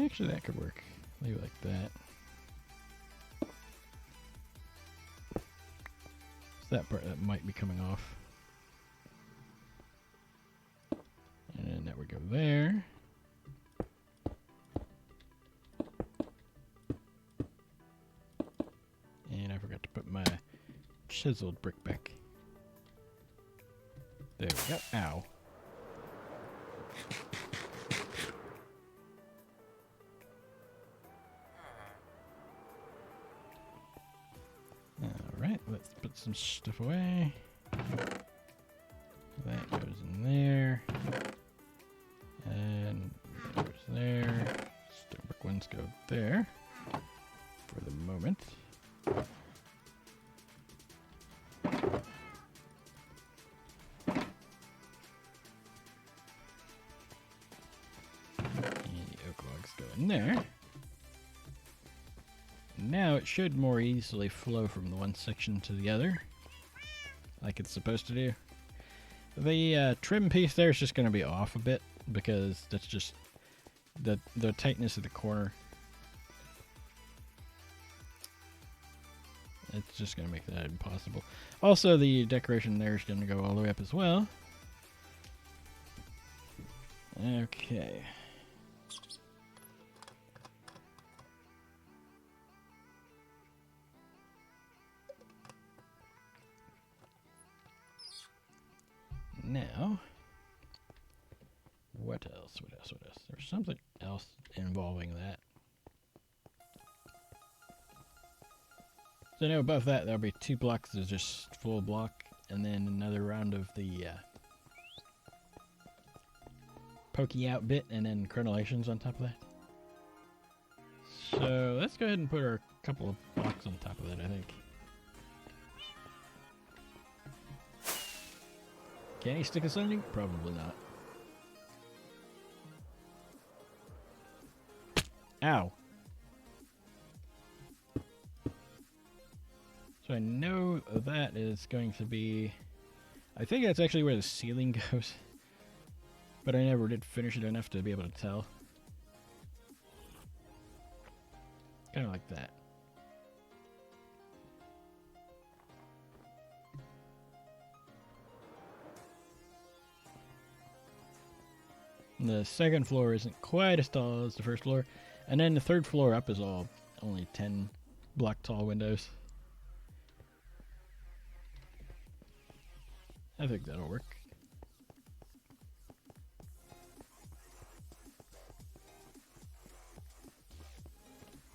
Actually, that could work. Leave it like that. So that part that might be coming off. And then that would go there. And I forgot to put my chiseled brick back. There we go. Ow. Alright, let's put some stuff away. That goes in there. And that goes there. Stone brick ones go there. For the moment. And the oak logs go in there. Now it should more easily flow from the one section to the other, like it's supposed to do. The trim piece there is just going to be off a bit because that's just the tightness of the corner. It's just going to make that impossible. Also, the decoration there is going to go all the way up as well. Okay. Now, what else? There's something else involving that. So now above that, there'll be 2 blocks of just full block, and then another round of the pokey out bit, and then crenellations on top of that. So let's go ahead and put our couple of blocks on top of that, I think. Can he stick a something? Probably not. Ow. So I know that is going to be... I think that's actually where the ceiling goes. But I never did finish it enough to be able to tell. Kind of like that. The second floor isn't quite as tall as the first floor. And then the third floor up is all only 10 block tall windows. I think that'll work.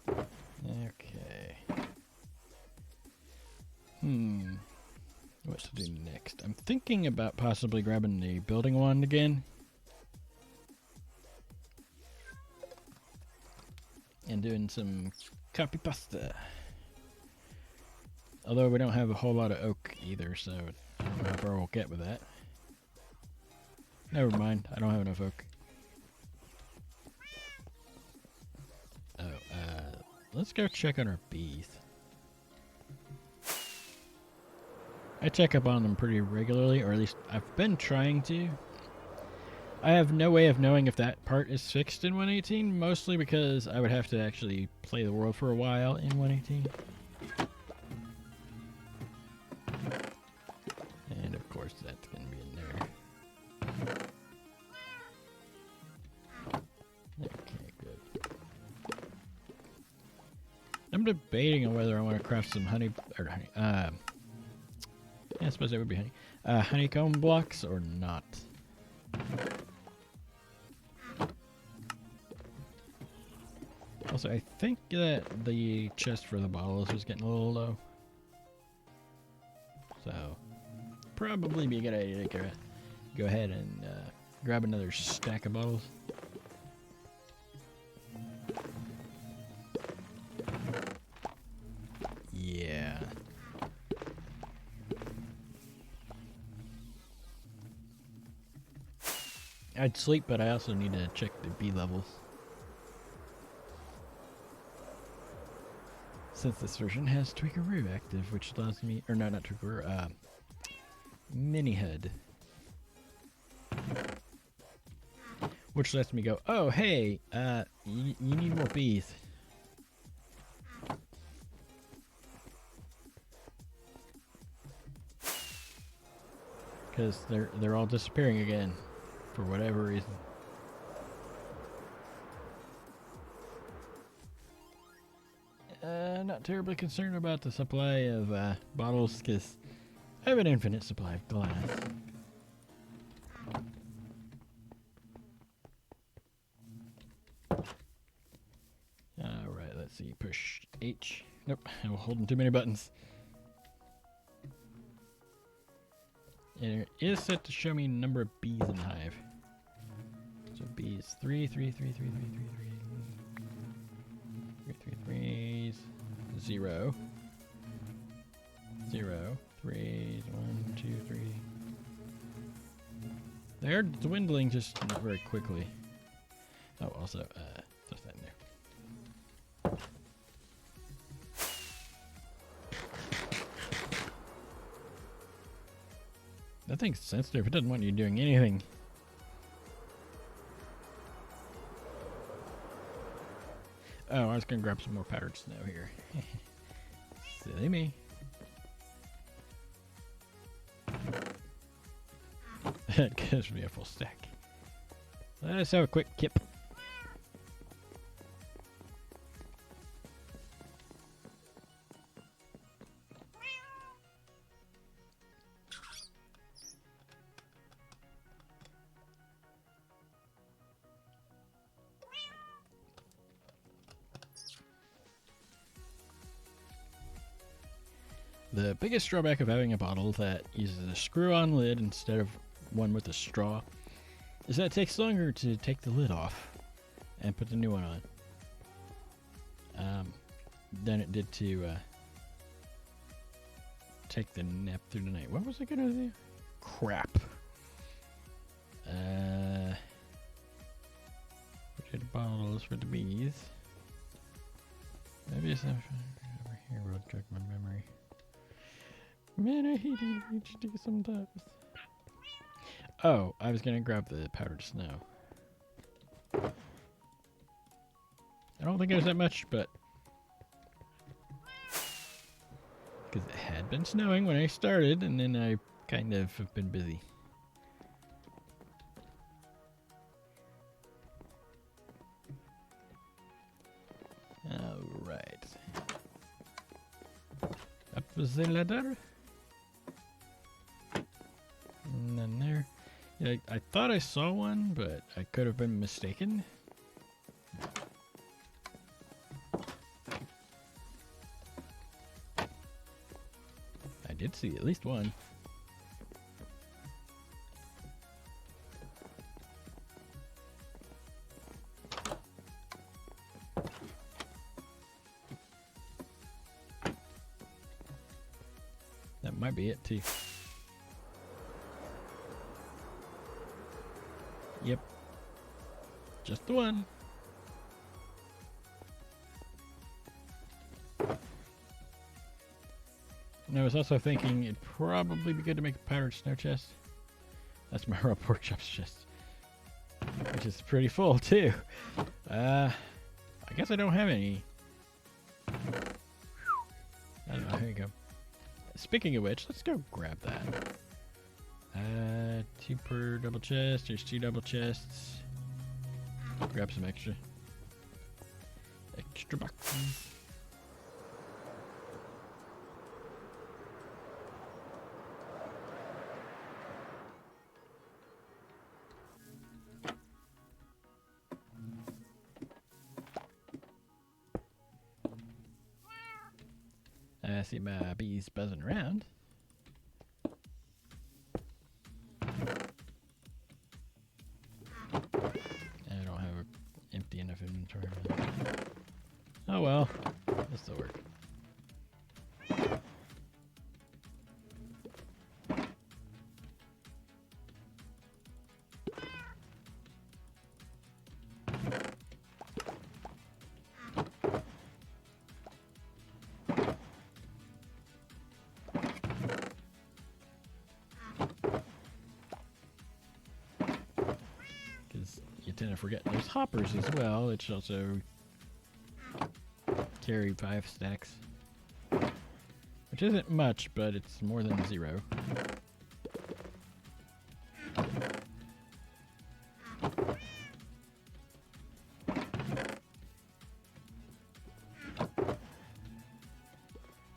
Okay. What to do next? I'm thinking about possibly grabbing the building wand again. And doing some copy pasta. Although we don't have a whole lot of oak either, so I don't know how far we'll get with that. Never mind, I don't have enough oak. Oh, let's go check on our bees. I check up on them pretty regularly, or at least I've been trying to. I have no way of knowing if that part is fixed in 118, mostly because I would have to actually play the world for a while in 118. And of course that's going to be in there. Okay, good. I'm debating on whether I want to craft some honey, yeah, I suppose that would be honey. Honeycomb blocks or not. Also, I think that the chest for the bottles was getting a little low. So, probably be a good idea to go ahead and grab another stack of bottles. I'd sleep, but I also need to check the bee levels. Since this version has Tweakeroo active, which allows me, or no, not Tweakeroo, Mini HUD. Which lets me go, oh, hey, you need more bees. Because they're all disappearing again, for whatever reason. Not terribly concerned about the supply of bottles, because I have an infinite supply of glass. Alright, let's see. Push H. Nope, I'm holding too many buttons. And it is set to show me number of bees in the hive. So bees 3, 3, 3, 3, 3, 3, 3, 3, 3, 3s, 0, 0, 3s, 1, 2, 3. They are dwindling, just not very quickly. Oh, also, there's that in there. That thing's sensitive. It doesn't want you doing anything. Oh, I was gonna grab some more powdered snow here. Silly me. That gives me a full stack. Let's have a quick kip. The biggest drawback of having a bottle that uses a screw-on lid instead of one with a straw is that it takes longer to take the lid off and put the new one on than it did to take the nap through the night. What was I gonna do? Crap. Which are the bottles for the bees? Maybe it's over here. We'll check my memory. Man, I hate ADHD sometimes. Oh, I was gonna grab the powdered snow. I don't think it was that much, but because it had been snowing when I started, and then I kind of have been busy. All right. Up the ladder. And then there. Yeah, I thought I saw one, but I could have been mistaken. I did see at least one. That might be it too. Yep. Just the one. And I was also thinking it'd probably be good to make a powdered snow chest. That's my raw pork chops chest. Which is pretty full too. I guess I don't have any. I don't know, here you go. Speaking of which, let's go grab that. 2 per double chest. There's 2 double chests. Grab some extra boxes. I see my bees buzzing around. Empty enough inventory. Oh well, this will work. tend to forget there's hoppers as well, which also carry 5 stacks. Which isn't much, but it's more than 0.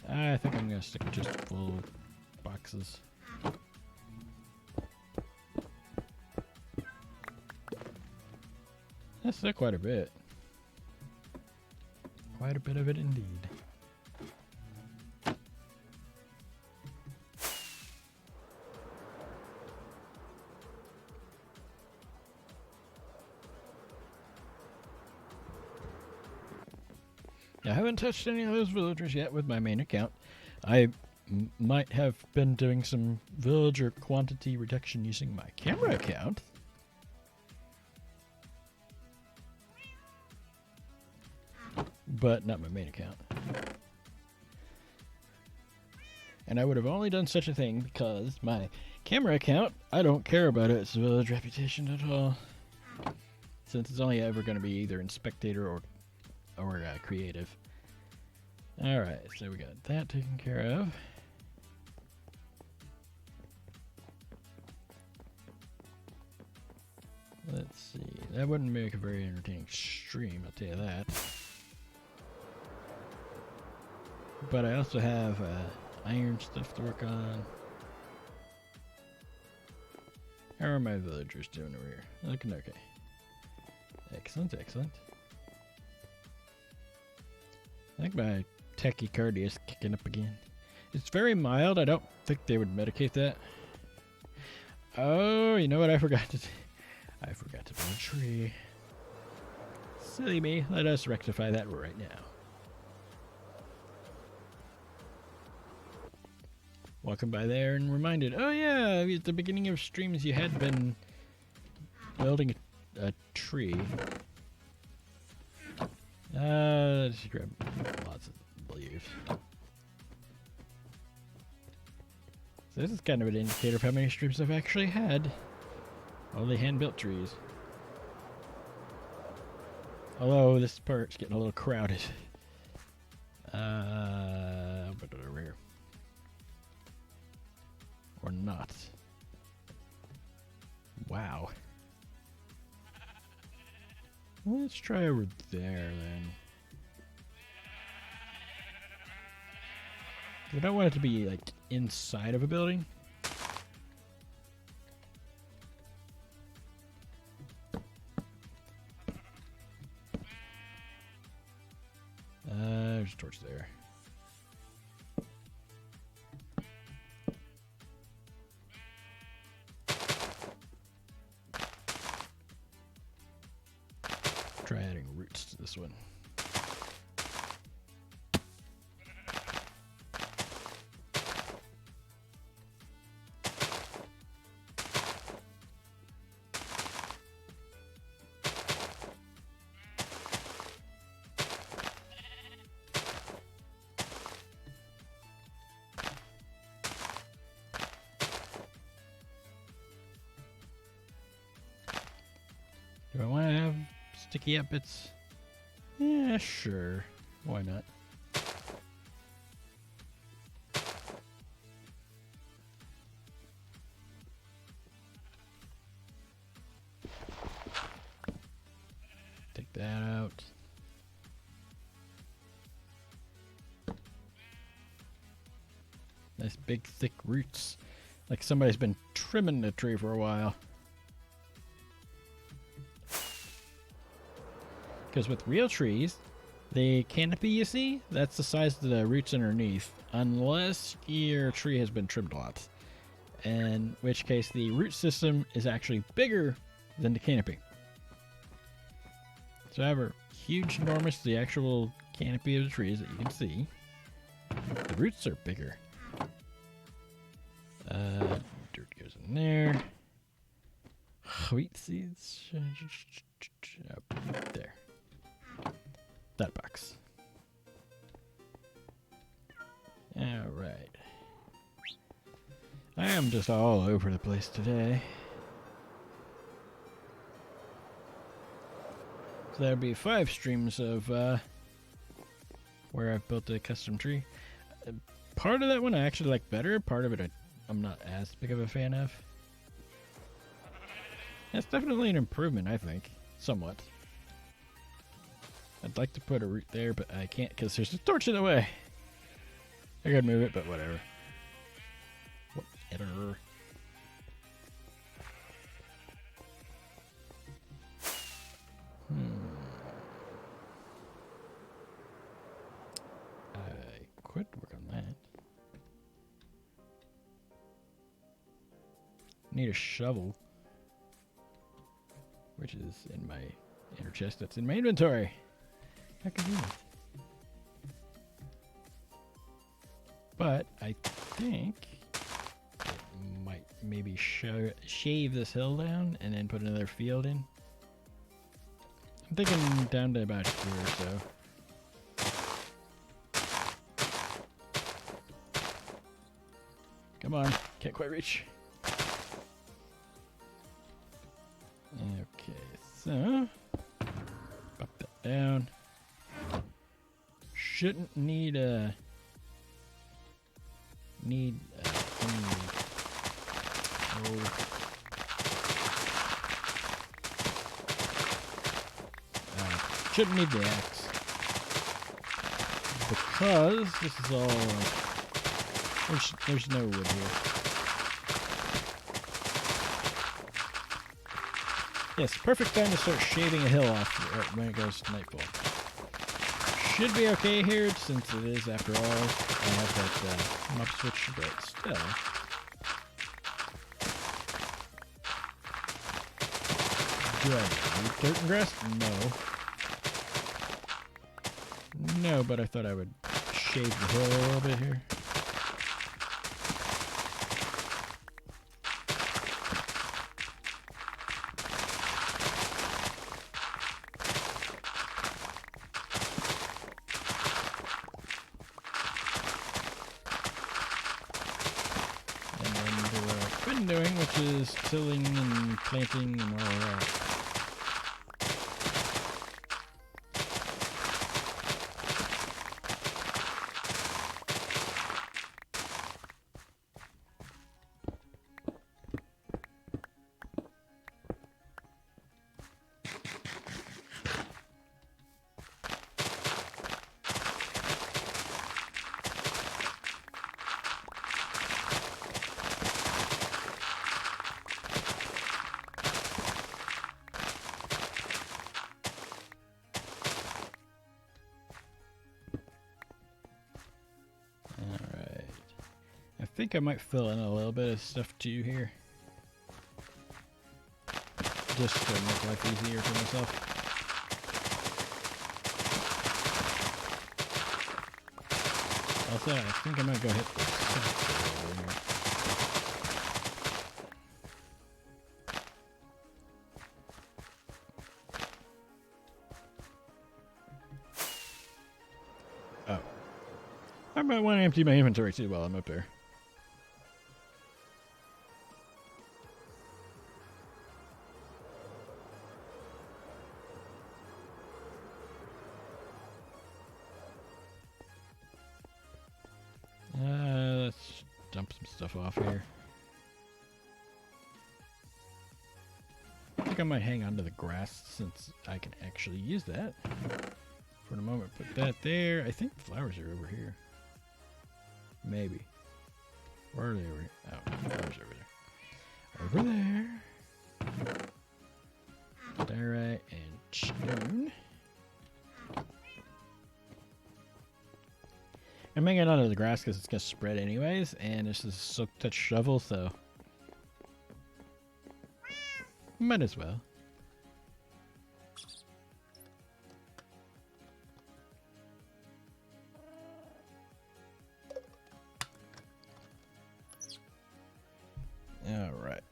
I think I'm going to stick with just full boxes. That's still quite a bit. Quite a bit of it indeed. I haven't touched any of those villagers yet with my main account. I might have been doing some villager quantity reduction using my camera account. But not my main account. And I would have only done such a thing because my camera account, I don't care about its village reputation at all. Since it's only ever going to be either in spectator or creative. Alright, so we got that taken care of. Let's see. That wouldn't make a very entertaining stream, I'll tell you that. But I also have iron stuff to work on. How are my villagers doing over here? Looking okay. Excellent, excellent. I think my tachycardia is kicking up again. It's very mild. I don't think they would medicate that. Oh, you know what I forgot to do? I forgot to build a tree. Silly me. Let us rectify that right now. Walking by there and reminded, oh yeah, at the beginning of streams you had been building a tree. Let's grab lots of leaves. So this is kind of an indicator of how many streams I've actually had. Only hand-built trees. Although this part's getting a little crowded. But over here. Or not. Wow. Let's try over there then. We don't want it to be like inside of a building. There's a torch there. Try adding roots to this one. Do I want to have sticky up bits? Yeah, sure. Why not? Take that out. Nice big thick roots. Like somebody's been trimming the tree for a while. Because with real trees, the canopy you see, that's the size of the roots underneath, unless your tree has been trimmed a lot. In which case the root system is actually bigger than the canopy. So however huge, enormous the actual canopy of the trees that you can see, the roots are bigger. Dirt goes in there. Wheat seeds. Up there. That box. Alright. I am just all over the place today. there'd be 5 streams of where I've built a custom tree. Part of that one I actually like better. Part of it I'm not as big of a fan of. It's definitely an improvement, I think. Somewhat. I'd like to put a root there, but I can't because there's a torch in the way. I gotta move it, but whatever. Whatever. I could work on that. Need a shovel, which is in my inner chest. That's in my inventory. How convenient. But I think it might maybe shave this hill down and then put another field in. I'm thinking down to about here or so. Come on, can't quite reach. Okay, so pop that down. Shouldn't need a shouldn't need the axe because this is all there's no wood here. Yes, perfect time to start shaving a hill off when it goes to nightfall. Should be okay here since it is, after all, I have that mob switch, but still. Do I need dirt and grass? No. No, but I thought I would shave the hill a little bit here. Doing, which is tilling and planting and all that. I think I might fill in a little bit of stuff too here. Just to make life easier for myself. Also, I think I might go hit the over here. Oh. I might want to empty my inventory too while I'm up there. Let's dump some stuff off here. I think I might hang on to the grass since I can actually use that for the moment. Put that there. I think the flowers are over here. Maybe. Where are they over here? Oh, flowers over there. Over there. Diorite and stone. I'm hanging onto the grass because it's going to spread anyways, and this is a silk touch shovel, so might as well. All right.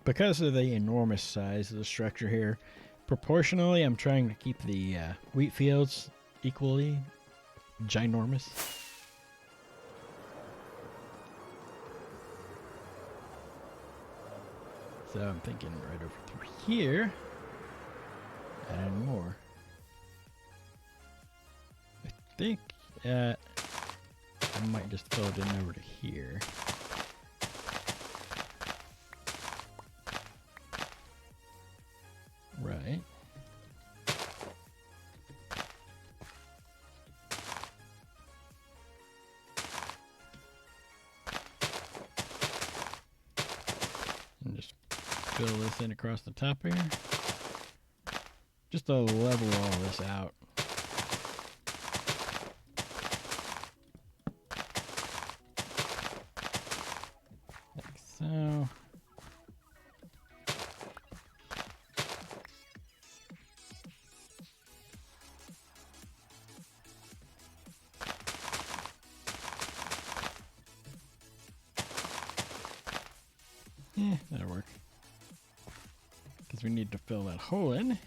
Because of the enormous size of the structure here, proportionally, I'm trying to keep the wheat fields equally ginormous. So I'm thinking right over through here. Add more. I think I might just fill it in over to here. Right. And just fill this in across the top here. Just to level all this out. Like so. Yeah, that'll work. Because we need to fill that hole in.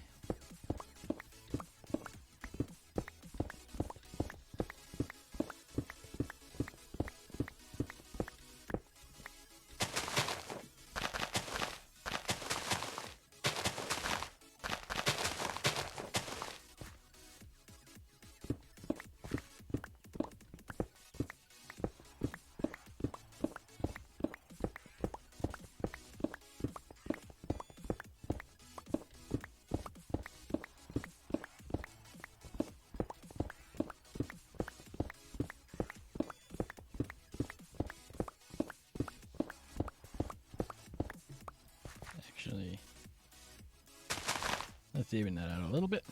Actually, let's even that out a little bit.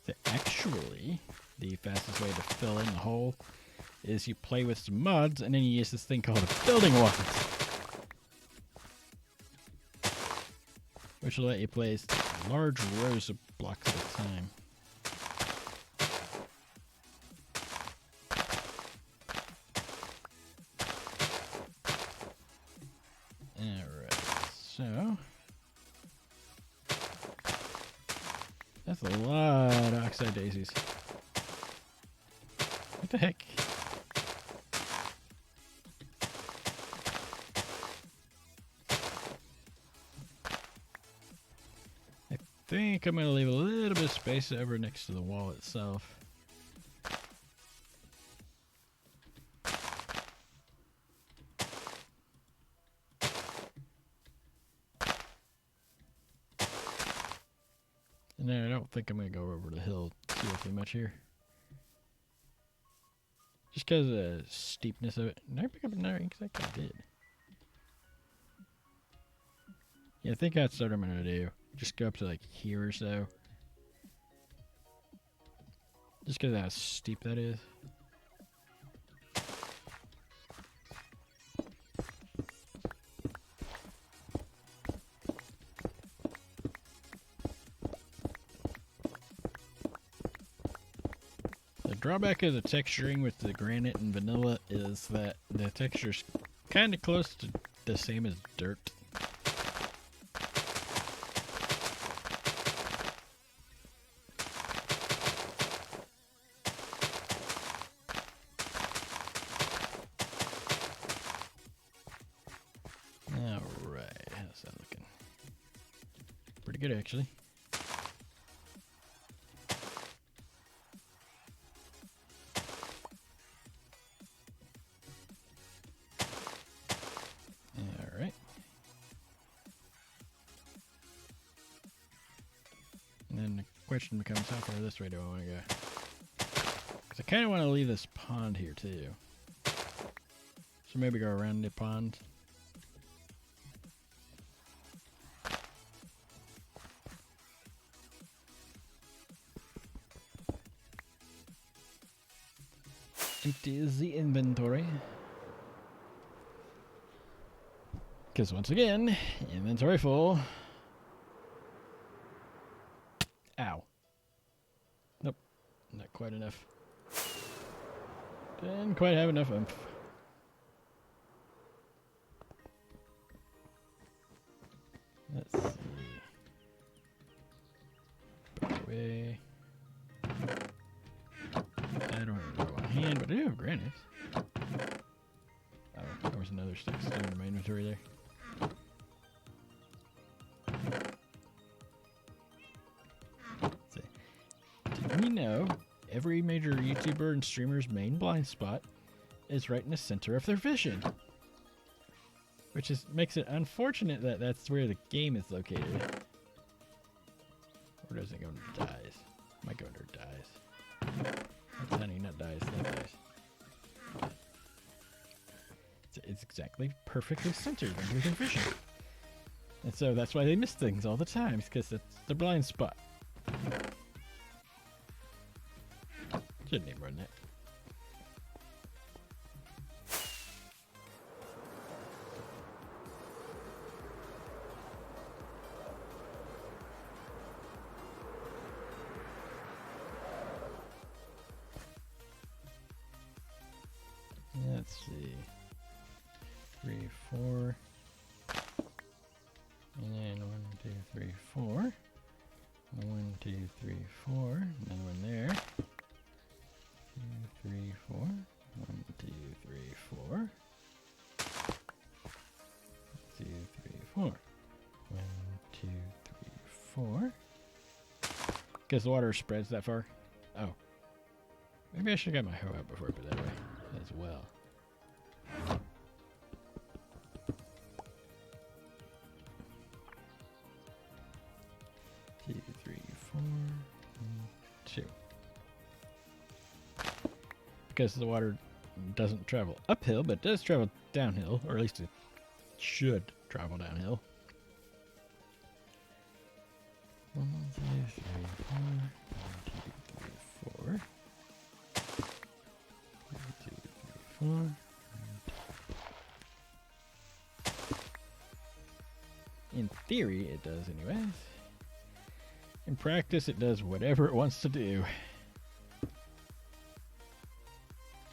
So actually, the fastest way to fill in the hole is you play with some mods and then you use this thing called a building wall, which will let you place large rows of blocks at a time. Alright, so that's a lot of oxide daisies. What the heck? I think I'm going to leave a little bit of space over next to the wall itself. And then I don't think I'm going to go over the hill too much here. Just because of the steepness of it. Did I pick up another ink sac? I did. Yeah, I think that's what I'm going to do. Just go up to like here or so. Just because of how steep that is. The drawback of the texturing with the granite and vanilla is that the texture's kind of close to the same as dirt. Alright, how's that looking? Pretty good, actually. Alright. And then the question becomes, how far this way do I want to go? Because I kind of want to leave this pond here, too. So maybe go around the pond. Empty the inventory. Because once again, inventory full. Ow. Nope, not quite enough. Didn't quite have enough oomph. Let's see. hand, but I do have granite. Oh, there was another stick still in my inventory there. Let's see. Did we know every major YouTuber and streamer's main blind spot is right in the center of their vision? Which makes it unfortunate that that's where the game is located. Or does it go under dies? Might go under dies. That's honey, not dies, not dies. It's exactly perfectly centered under their vision. And so that's why they miss things all the time, because that's the blind spot. Shouldn't even run that. Let's see. 3, 4. And then 1, 2, 3, 4. 1, 2, 3, 4. Another one there. 2, 3, 4. 1, 2, 3, 4. 2, 3, 4. 1, 2, 3, 4. Because the water spreads that far. Oh. Maybe I should have got my hoe out before I put that away as well. 2, 3, 4, 2. Because the water doesn't travel uphill, but it does travel downhill, or at least it should travel downhill. 1, 2, 3, 4. 1, 2, 3, 4. 1, 2, 3, 4. In theory, it does anyways. In practice, it does whatever it wants to do.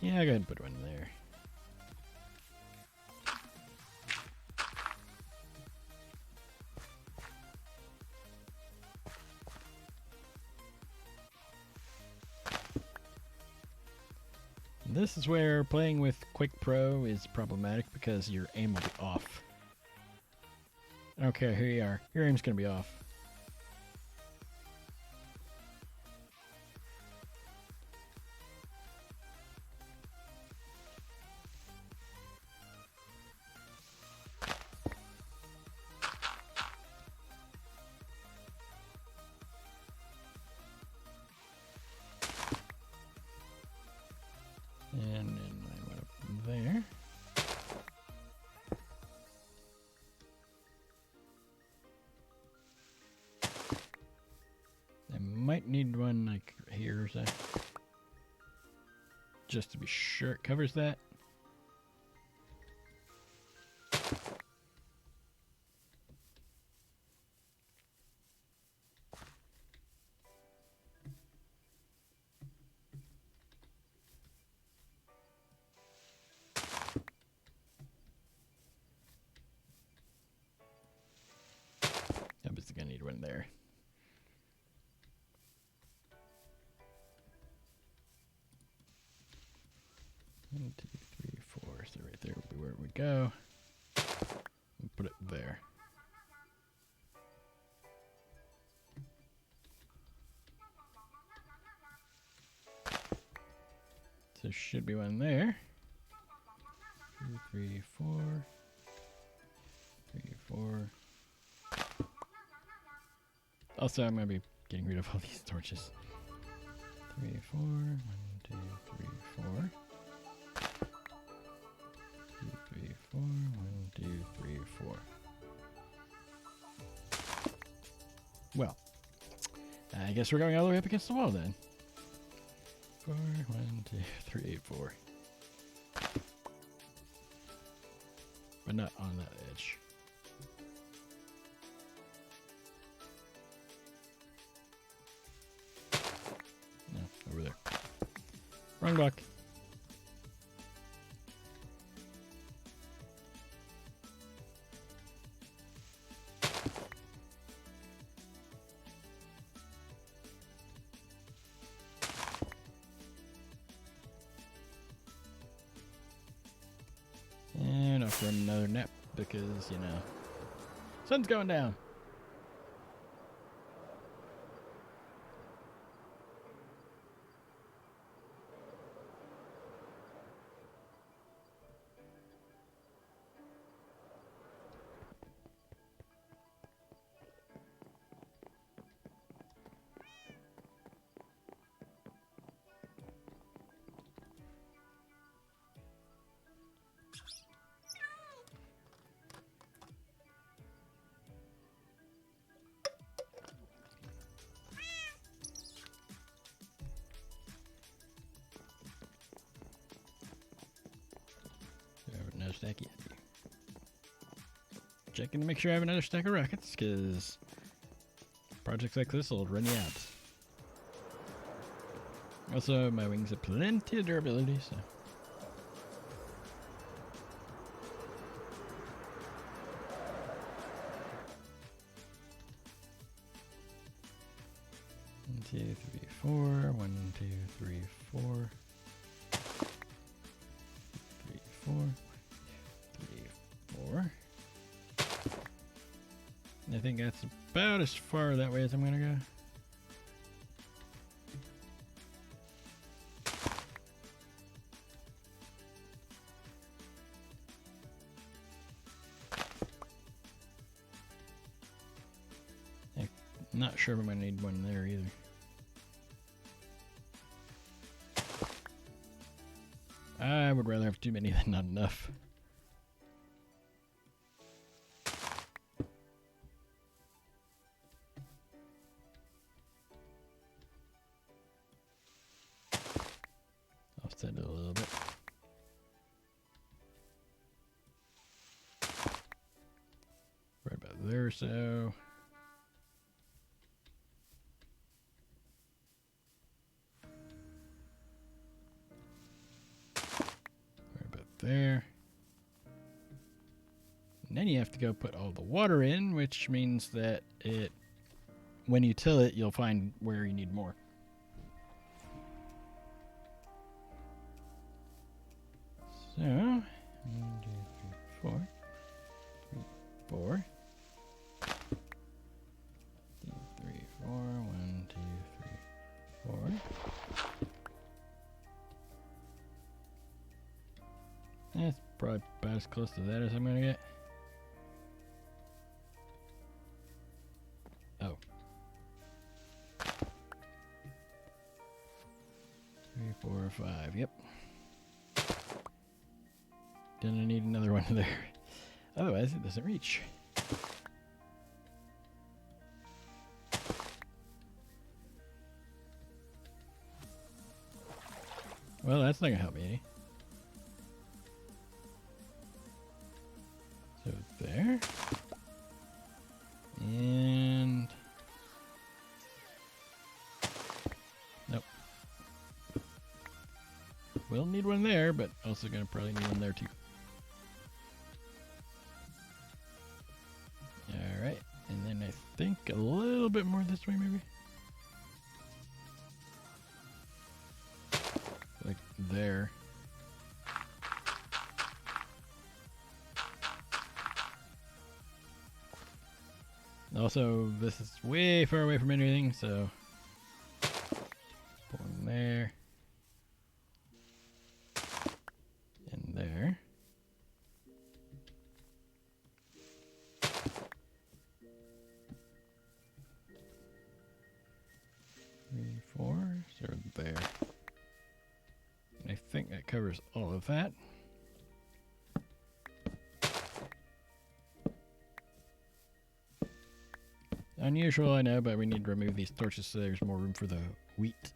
Yeah, go ahead and put one there. This is where playing with Quick Pro is problematic because your aim will be off. I don't care who you are, your aim's going to be off. And then I went up there. I might need one like here or so. Just to be sure it covers that. I'm just gonna need one there. One, 2, 3, 4. So right there will be where we go. We'll put it there. So should be one there. 2, 3, 4. 3, 4. Also, I'm gonna be getting rid of all these torches. 3, 4. 1, 2, 3, 4. 2, 3, 4. 1, 2, 3, 4. Well, I guess we're going all the way up against the wall then. 4, 1, 2, 3, 4. But not on that edge. No, over there. Wrong block. run another nap because, you know, sun's going down. Another stack yet. Checking to make sure I have another stack of rockets, because projects like this will run you out. Also, my wings have plenty of durability, so. One, two, three, four. 1, 2, 3, 4. 3, 4. 3, 4. And I think that's about as far that way as I'm gonna go. I'm not sure if I'm gonna need one there either. I would rather have too many than not enough. Offset it a little bit. Right about there, so. There. And then you have to go put all the water in, which means that when you till it, you'll find where you need more. So, 1, 2, 3, 4. 3, 4. 2, 3, 4. 1, 2, 3, 4. That's probably about as close to that as I'm gonna get. Oh. 3, 4, 5. Yep. Gonna need another one there. Otherwise, it doesn't reach. Well, that's not gonna help me any. So there. And nope. We'll need one there, but also gonna probably need one there too. Alright, and then I think a little bit more this way maybe. Like there. Also, this is way far away from anything, so put one there and there. Three, 4, so there. And I think that covers all of that. Unusual, I know, but we need to remove these torches so there's more room for the wheat.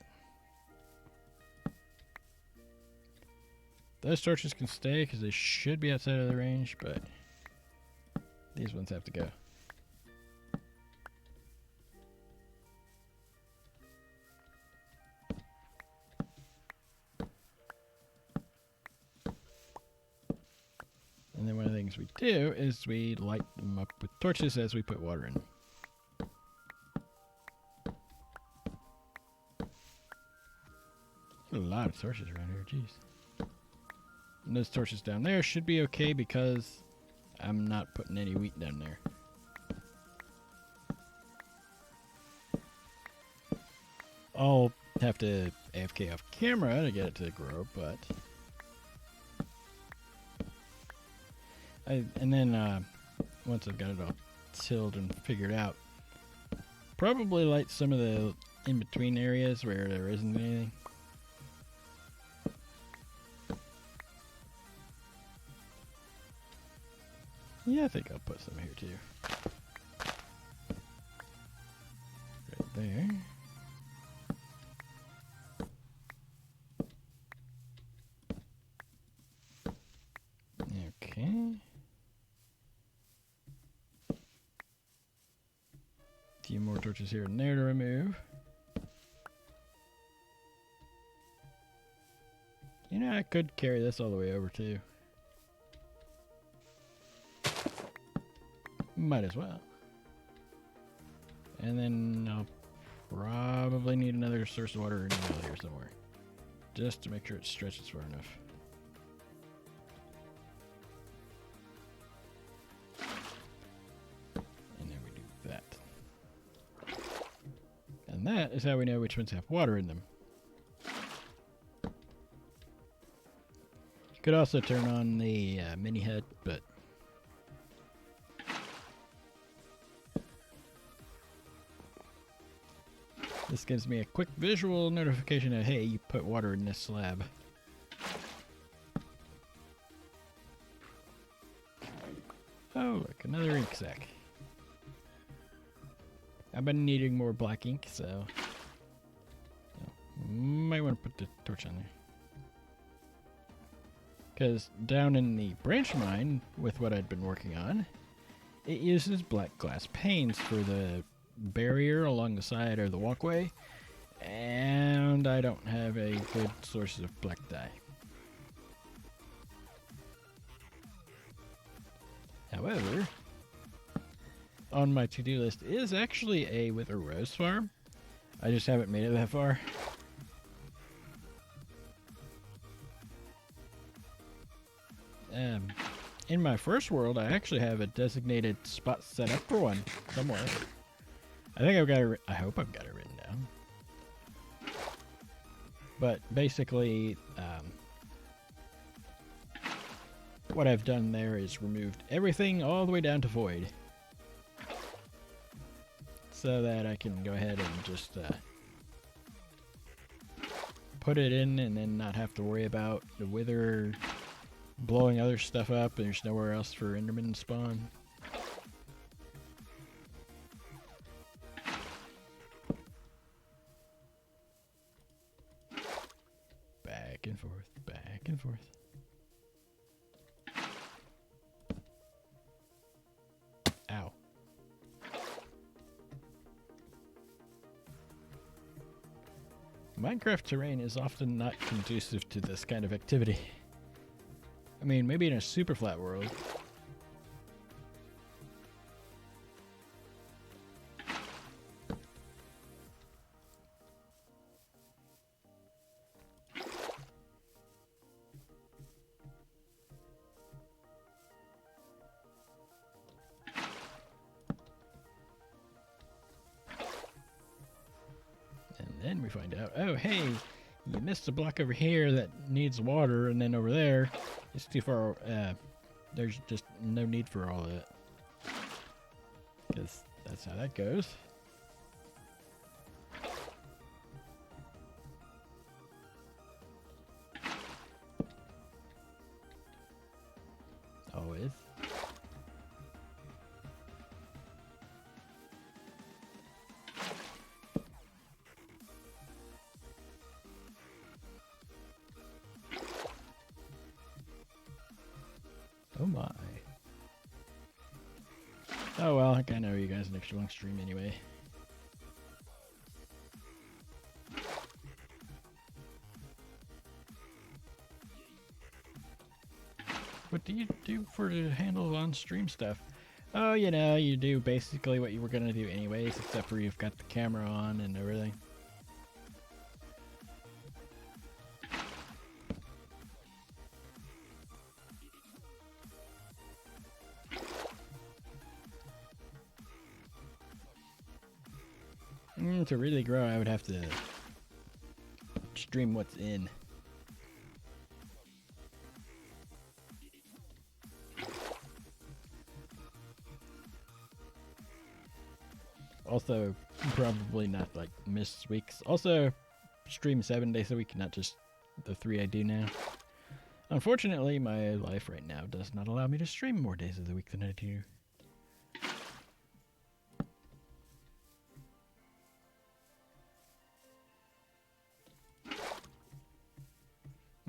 Those torches can stay because they should be outside of the range, but these ones have to go. And then one of the things we do is we light them up with torches as we put water in. A lot of torches around here, jeez. And those torches down there should be okay because I'm not putting any wheat down there. I'll have to AFK off camera to get it to grow, but... and then once I've got it all tilled and figured out, probably light some of the in-between areas where there isn't anything. Yeah, I think I'll put some here too. Right there. Okay. A few more torches here and there to remove. You know, I could carry this all the way over too. Might as well. And then I'll probably need another source of water in the middle here somewhere. Just to make sure it stretches far enough. And then we do that. And that is how we know which ones have water in them. You could also turn on the mini HUD, but this gives me a quick visual notification of, hey, you put water in this slab. Oh, look, another ink sac. I've been needing more black ink, so might want to put the torch on there. Because down in the branch mine, with what I'd been working on, it uses black glass panes for the barrier along the side of the walkway, and I don't have a good source of black dye. However, on my to-do list is actually a wither rose farm. I just haven't made it that far. In my first world, I actually have a designated spot set up for one somewhere. I think I've got it. I hope I've got it written down. But basically, what I've done there is removed everything all the way down to void, so that I can go ahead and just put it in, and then not have to worry about the wither blowing other stuff up, and there's nowhere else for Enderman to spawn. Back and forth, back and forth. Ow. Minecraft terrain is often not conducive to this kind of activity. I mean, maybe in a super flat world. And then we find out, oh, hey, you missed a block over here that needs water, and then over there, it's too far. There's just no need for all of it. Because that's how that goes. Always. Oh my. Oh well, I kinda owe you guys an extra long stream anyway. What do you do for to handle on-stream stuff? Oh, you know, you do basically what you were gonna do anyways, except for you've got the camera on and everything. to really grow, I would have to stream what's in. Also, probably not like miss weeks. Also, stream 7 days a week, not just the 3 I do now. Unfortunately, my life right now does not allow me to stream more days of the week than I do.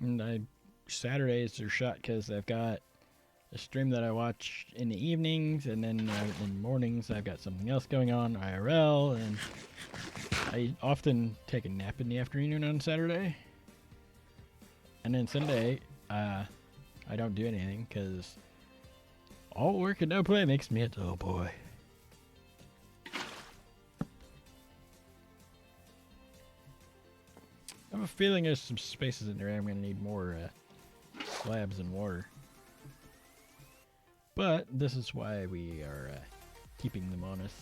And Saturdays are shot because I've got a stream that I watch in the evenings, and then in the mornings I've got something else going on, IRL, and I often take a nap in the afternoon on Saturday. And then Sunday, I don't do anything because all work and no play makes me a dull boy. I have a feeling there's some spaces in there I'm going to need more slabs and water. But this is why we are keeping them on us.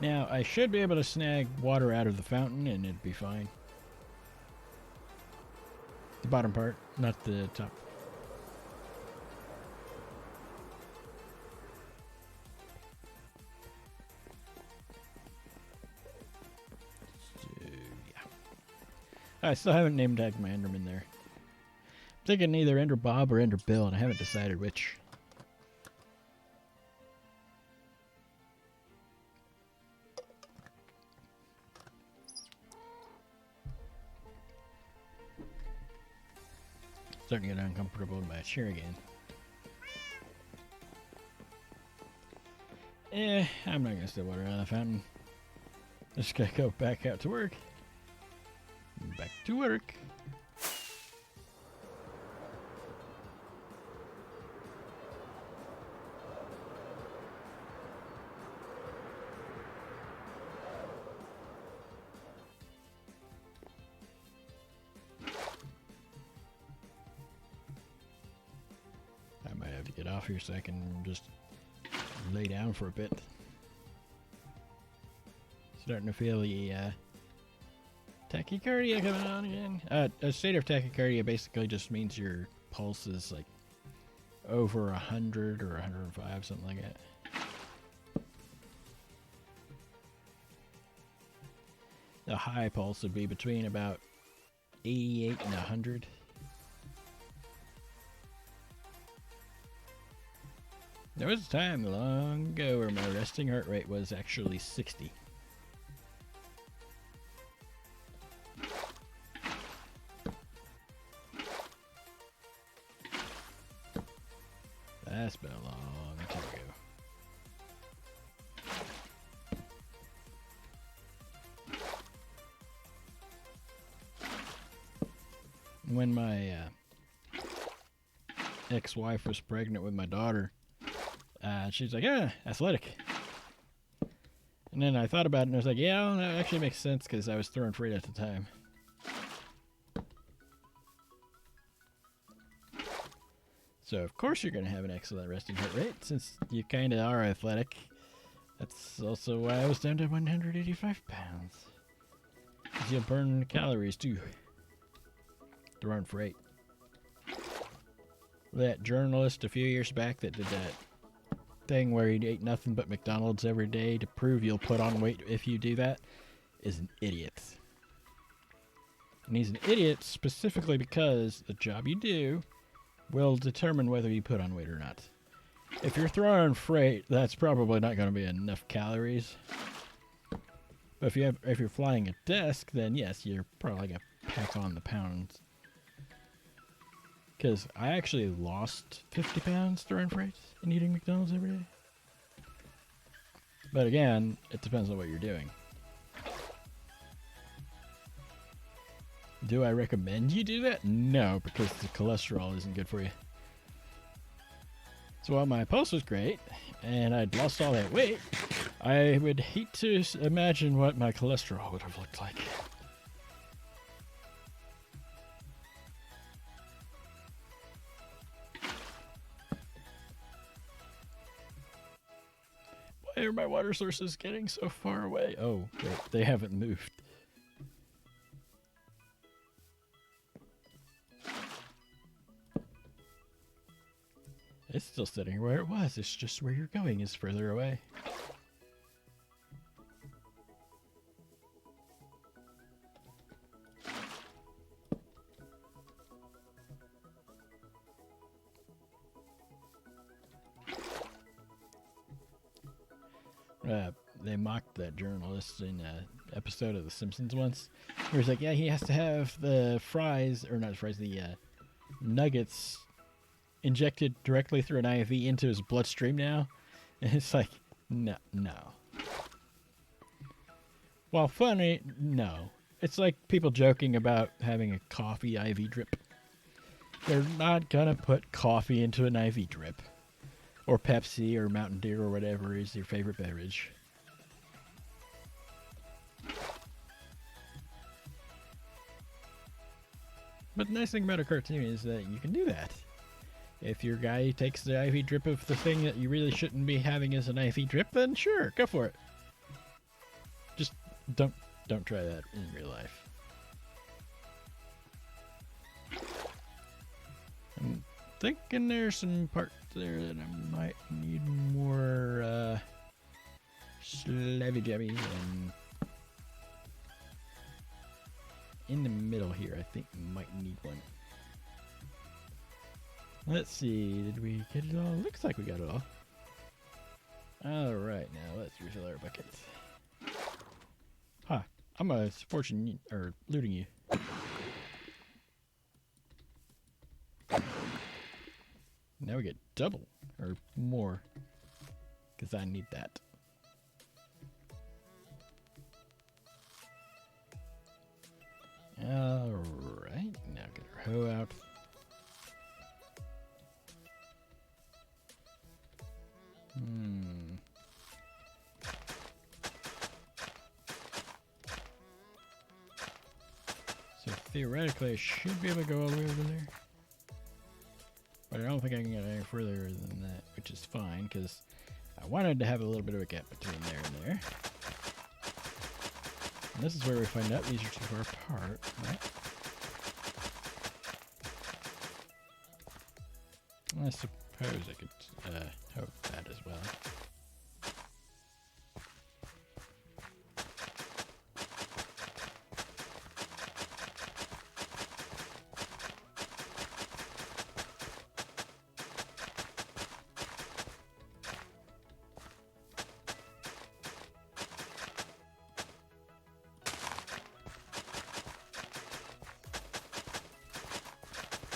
Now, I should be able to snag water out of the fountain and it'd be fine. The bottom part, not the top. So, yeah. I still haven't name tagged my Enderman there. I'm thinking either Ender Bob or Ender Bill, and I haven't decided which. Starting to get uncomfortable in my chair again. I'm not gonna still water out of the fountain. Just gotta go back out to work. Back to work. I might have to get off here so I can just lay down for a bit. Starting to feel the tachycardia coming on again. A state of tachycardia basically just means your pulse is like over 100 or 105, something like that. The high pulse would be between about 88 and 100. There was a time long ago where my resting heart rate was actually 60. That's been a long time ago. When my ex-wife was pregnant with my daughter, she's like, athletic. And then I thought about it and I was like, yeah, well, that actually makes sense because I was throwing freight at the time. So of course you're going to have an excellent resting heart rate since you kind of are athletic. That's also why I was down to 185 pounds. Because you'll burn calories too. Throwing freight. That journalist a few years back that did that thing where he ate nothing but McDonald's every day to prove you'll put on weight if you do that is an idiot. And he's an idiot specifically because the job you do will determine whether you put on weight or not. If you're throwing freight, that's probably not going to be enough calories. But if you're flying a desk, then yes, you're probably going to pack on the pounds. Because I actually lost 50 pounds throwing freight and eating McDonald's every day. But again, it depends on what you're doing. Do I recommend you do that? No, because the cholesterol isn't good for you. So while my pulse was great, and I'd lost all that weight, I would hate to imagine what my cholesterol would have looked like. water source is getting so far away? Oh, wait, they haven't moved. It's still sitting where it was. It's just where you're going is further away. They mocked that journalist in an episode of The Simpsons once, where he's like, yeah, he has to have the fries, or not fries, the nuggets injected directly through an IV into his bloodstream now. And it's like, no. While funny, no. It's like people joking about having a coffee IV drip. They're not gonna put coffee into an IV drip. Or Pepsi or Mountain Dew or whatever is your favorite beverage. But the nice thing about a cartoon is that you can do that. If your guy takes the IV drip of the thing that you really shouldn't be having as an IV drip, then sure, go for it. Just don't try that in real life. I'm thinking there's some parts there that I might need more slabby jabby, and in the middle here I think we might need one. Let's see, did we get it all? Looks like we got it all. Alright, now let's refill our buckets. Huh, I'm looting you. Now we get double, or more, because I need that. Alright, now get our hoe out. So theoretically I should be able to go all the way over there. But I don't think I can get any further than that, which is fine, because I wanted to have a little bit of a gap between there and there. And this is where we find out these are too far apart, right? I suppose I could hope that as well.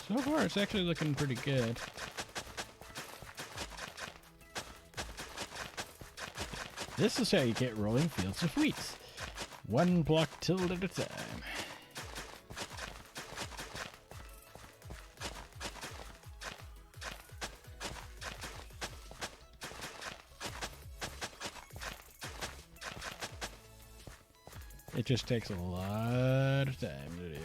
So far, it's actually looking pretty good. This is how you get rolling fields of wheat. One block tilled at a time. It just takes a lot of time to do.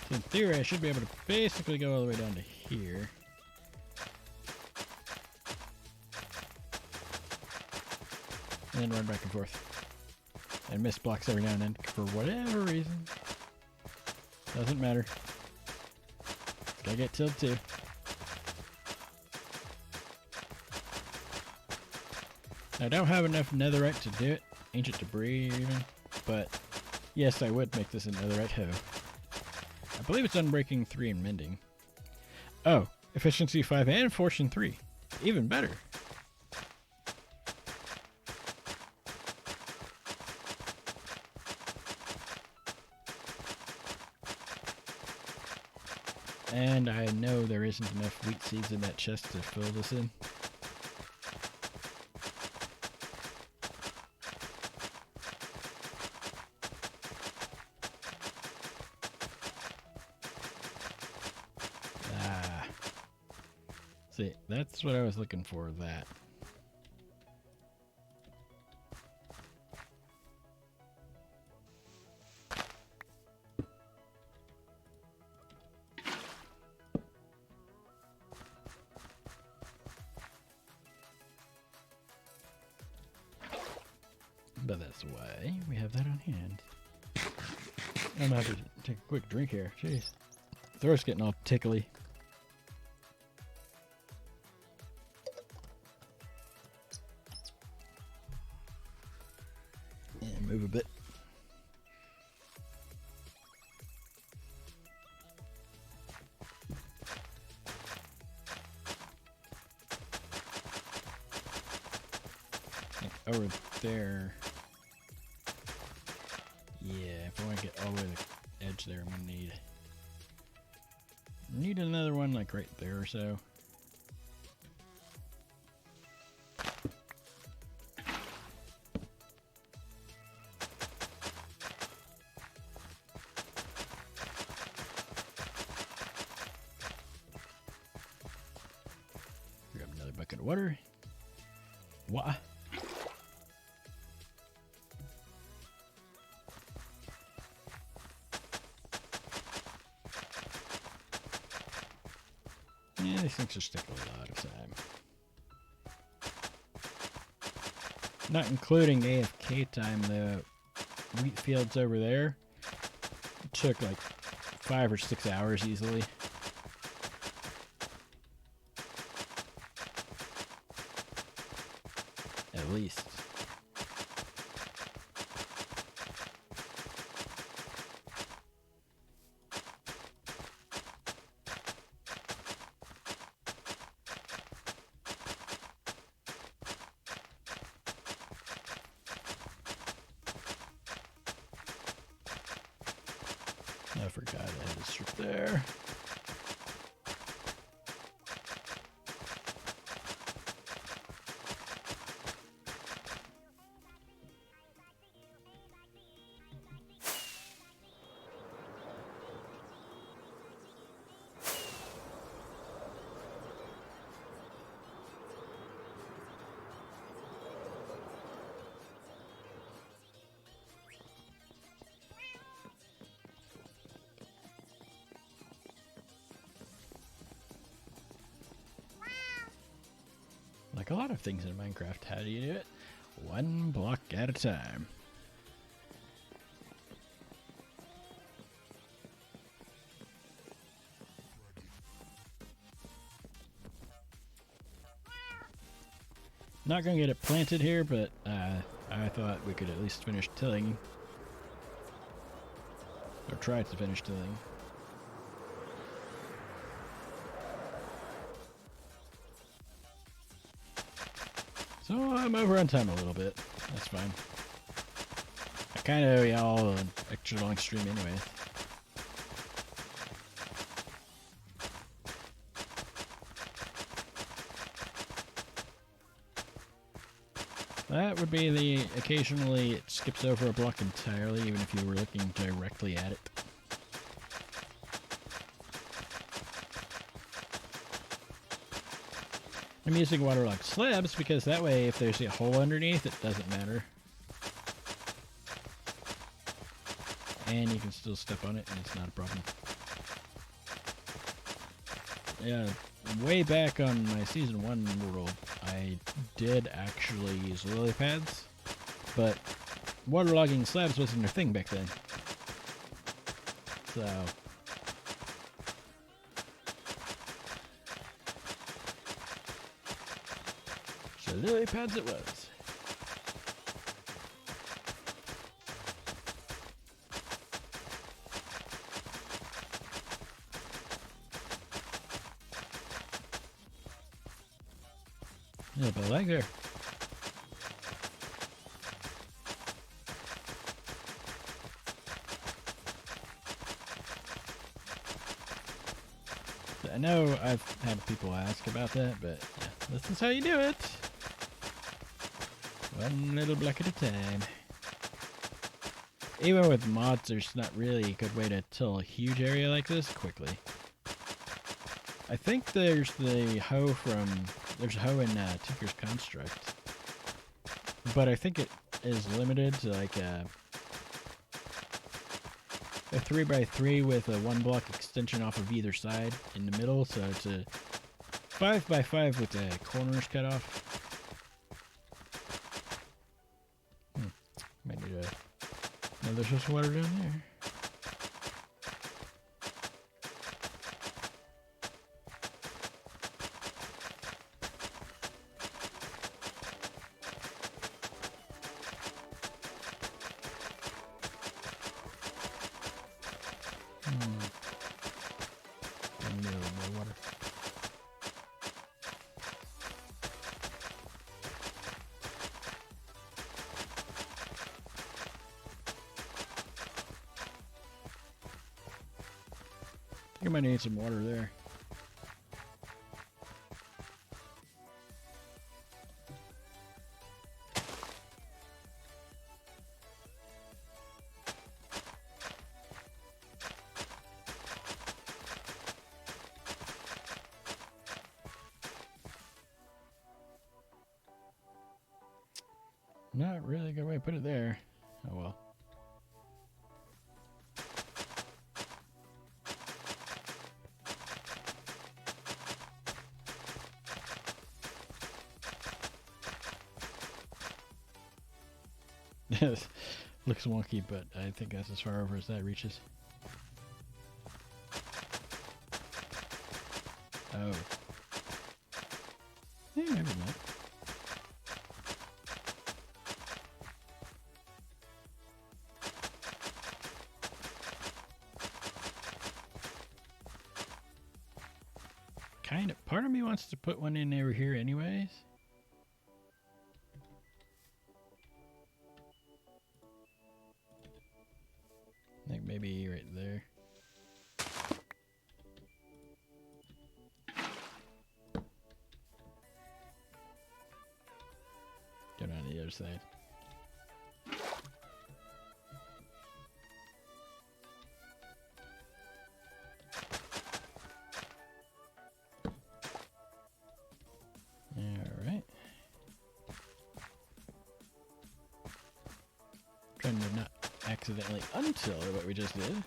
In theory, I should be able to basically go all the way down to here. And then run back and forth. And miss blocks every now and then for whatever reason. Doesn't matter. Gotta get tilled too. I don't have enough netherite to do it. Ancient debris even. But yes, I would make this a netherite hoe. I believe it's unbreaking 3 and mending. Oh, efficiency 5 and fortune 3. Even better. And I know there isn't enough wheat seeds in that chest to fill this in. See, that's what I was looking for, that. But that's why we have that on hand. I'm gonna have to take a quick drink here. Jeez. Throat's getting all tickly. And move a bit. Over there. Yeah, if I want to get all the way to the edge there, I'm gonna need another one like right there or so. Grab another bucket of water. What? Yeah, these things are taking a lot of time. Not including AFK time, the wheat fields over there took like 5 or 6 hours easily. At least. I forgot I had a strip there. Like a lot of things in Minecraft, how do you do it? One block at a time. Not gonna get it planted here, but I thought we could at least finish tilling. Or try to finish tilling. So I'm over on time a little bit. That's fine. I kind of owe y'all an extra long stream anyway. That would be the occasionally it skips over a block entirely, even if you were looking directly at it. I'm using waterlogged slabs because that way if there's a hole underneath, it doesn't matter. And you can still step on it and it's not a problem. Yeah, way back on my Season 1 world, I did actually use lily pads, but waterlogging slabs wasn't a thing back then. So... lily pads it was. Yeah, but like there. I know I've had people ask about that, but yeah, this is how you do it. One little block at a time. Even with mods, there's not really a good way to till a huge area like this quickly. I think there's the hoe there's a hoe in Tinker's Construct. But I think it is limited to like a 3x3 with a 1 block extension off of either side in the middle. So it's a 5x5 with the corners cut off. No, there's just water down there. I need a little more water. I think I might need some water there. Not really a good way to put it there. Oh well. Looks wonky, but I think that's as far over as that reaches. Oh. Yeah, maybe not. Kind of. Part of me wants to put one in over here anyways. Like maybe right there. Get on the other side. Alright. Trying to not accidentally until what we just did.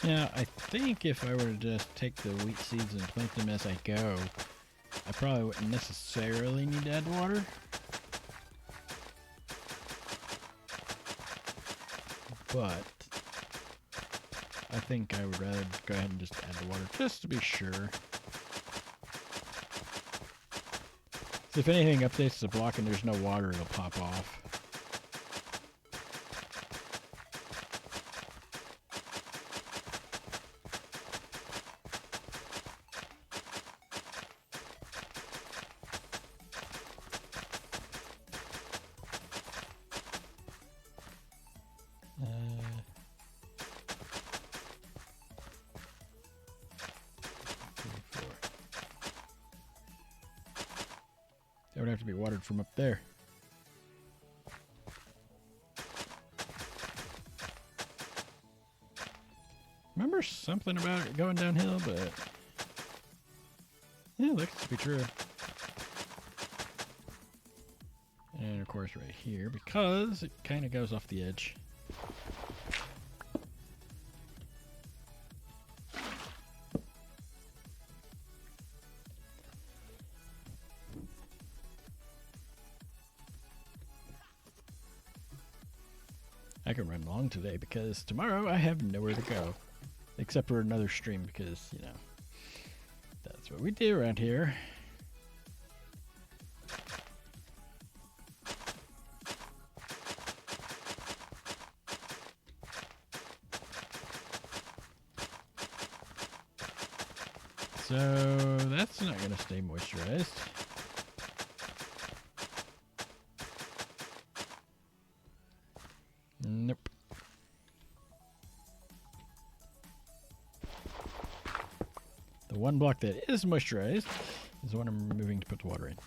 Now, I think if I were to just take the wheat seeds and plant them as I go, I probably wouldn't necessarily need to add water. But I think I would rather go ahead and just add the water just to be sure. So if anything updates the block and there's no water, it'll pop off. That would have to be watered from up there. Remember something about it going downhill, but yeah, it looks to be true. And of course right here, because it kind of goes off the edge. I can run long today because tomorrow I have nowhere to go. Except for another stream because, you know, that's what we do around here. So that's not going to stay moisturized. Nope. The one block that is moisturized is the one I'm removing to put the water in.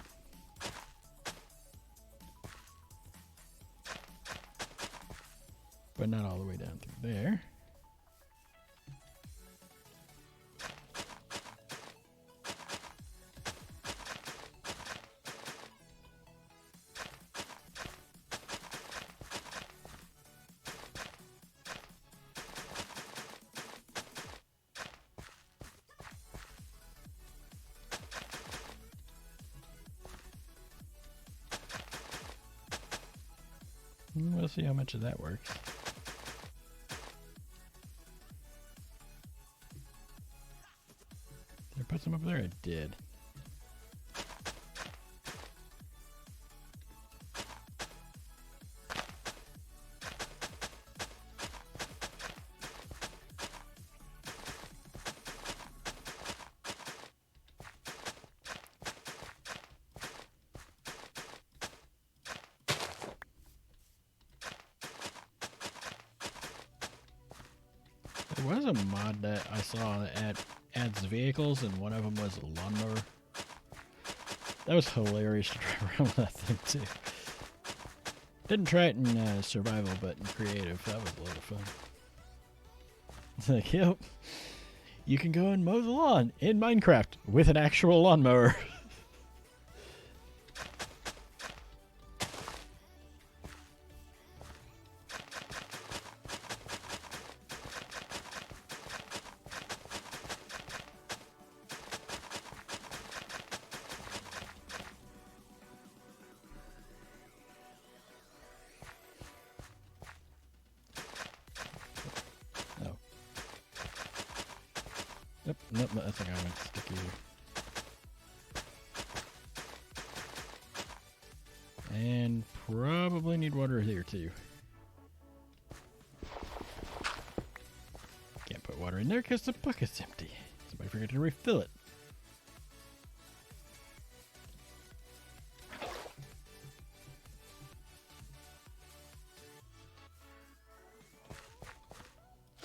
But not all the way down through there. We'll see how much of that works. Did I put some up there? I did. There was a mod that I saw that adds vehicles, and one of them was a lawnmower. That was hilarious to drive around with that thing, too. Didn't try it in survival, but in creative, that was a lot of fun. It's like, yep, you can go and mow the lawn in Minecraft with an actual lawnmower. Nope, that's not going to stick either. And probably need water here too. Can't put water in there because the bucket's empty. Somebody forgot to refill it.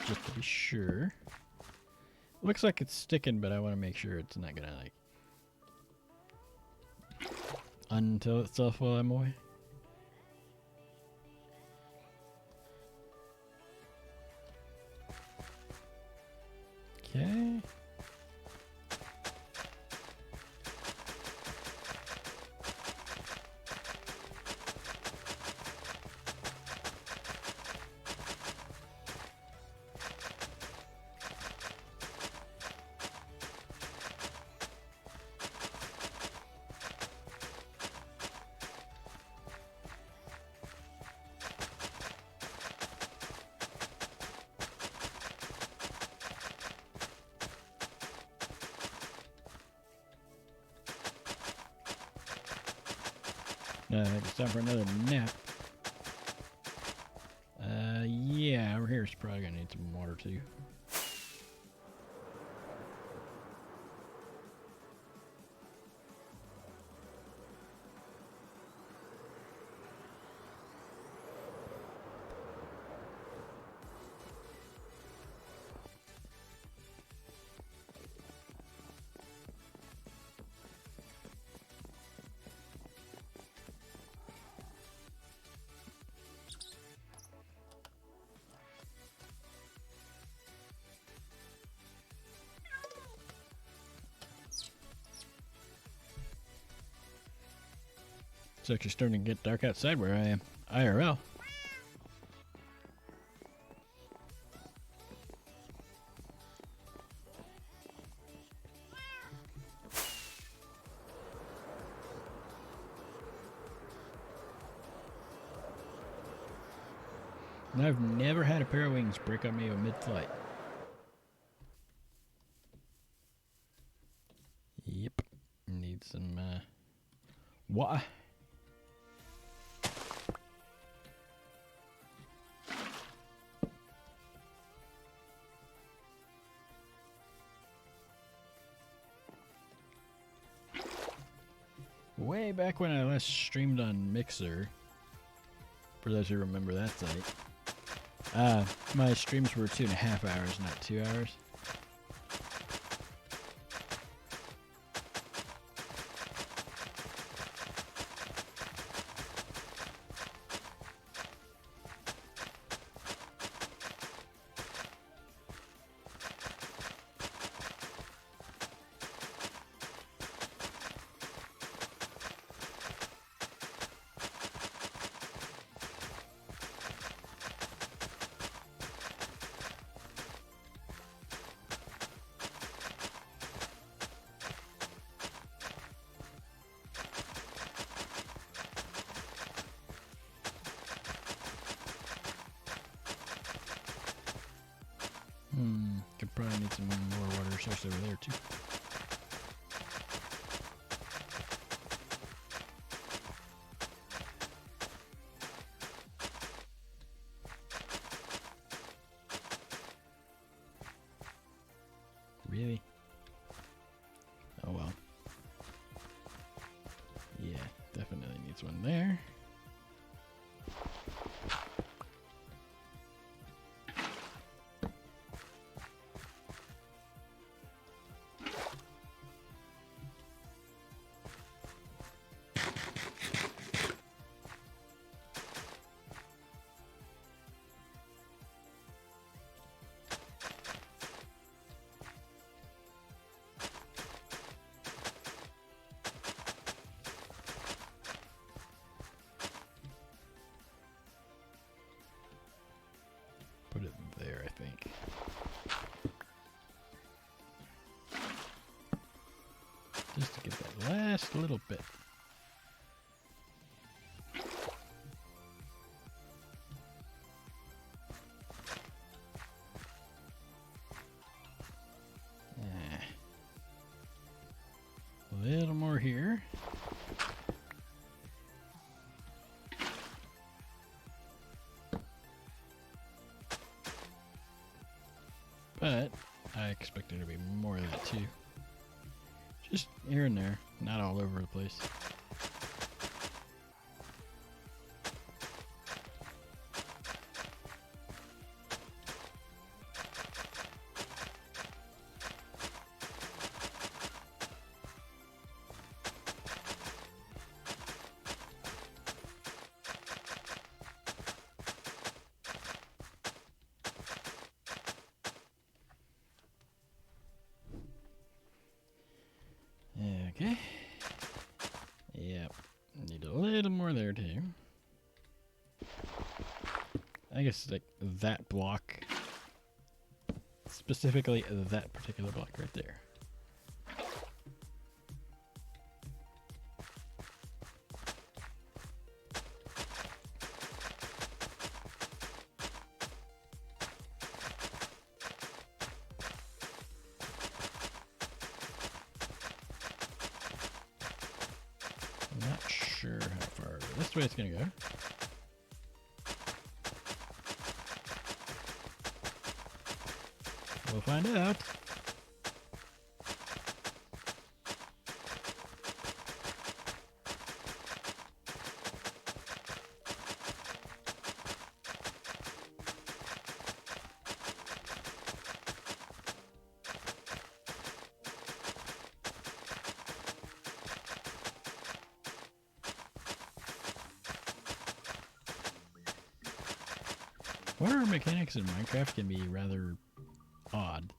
Just to be sure. Looks like it's sticking, but I want to make sure it's not gonna like until itself while I'm away. Okay. It's time for another nap. Yeah, over here's probably gonna need some water too. It's actually starting to get dark outside where I am. IRL. And I've never had a pair of wings break on me mid-flight. Yep. Need some water. Way back when I last streamed on Mixer, for those who remember that site, my streams were 2.5 hours, not 2 hours. Oh well. Yeah, definitely needs one there. Put it there, I think. Just to get that last little bit. A little more here. But I expect there to be more of that too. Just here and there, not all over the place. Okay. Yep. Need a little more there too. I guess like that block. Specifically that particular block right there. I'm not sure how far this way it's gonna go. We'll find out. Water mechanics in Minecraft can be rather odd.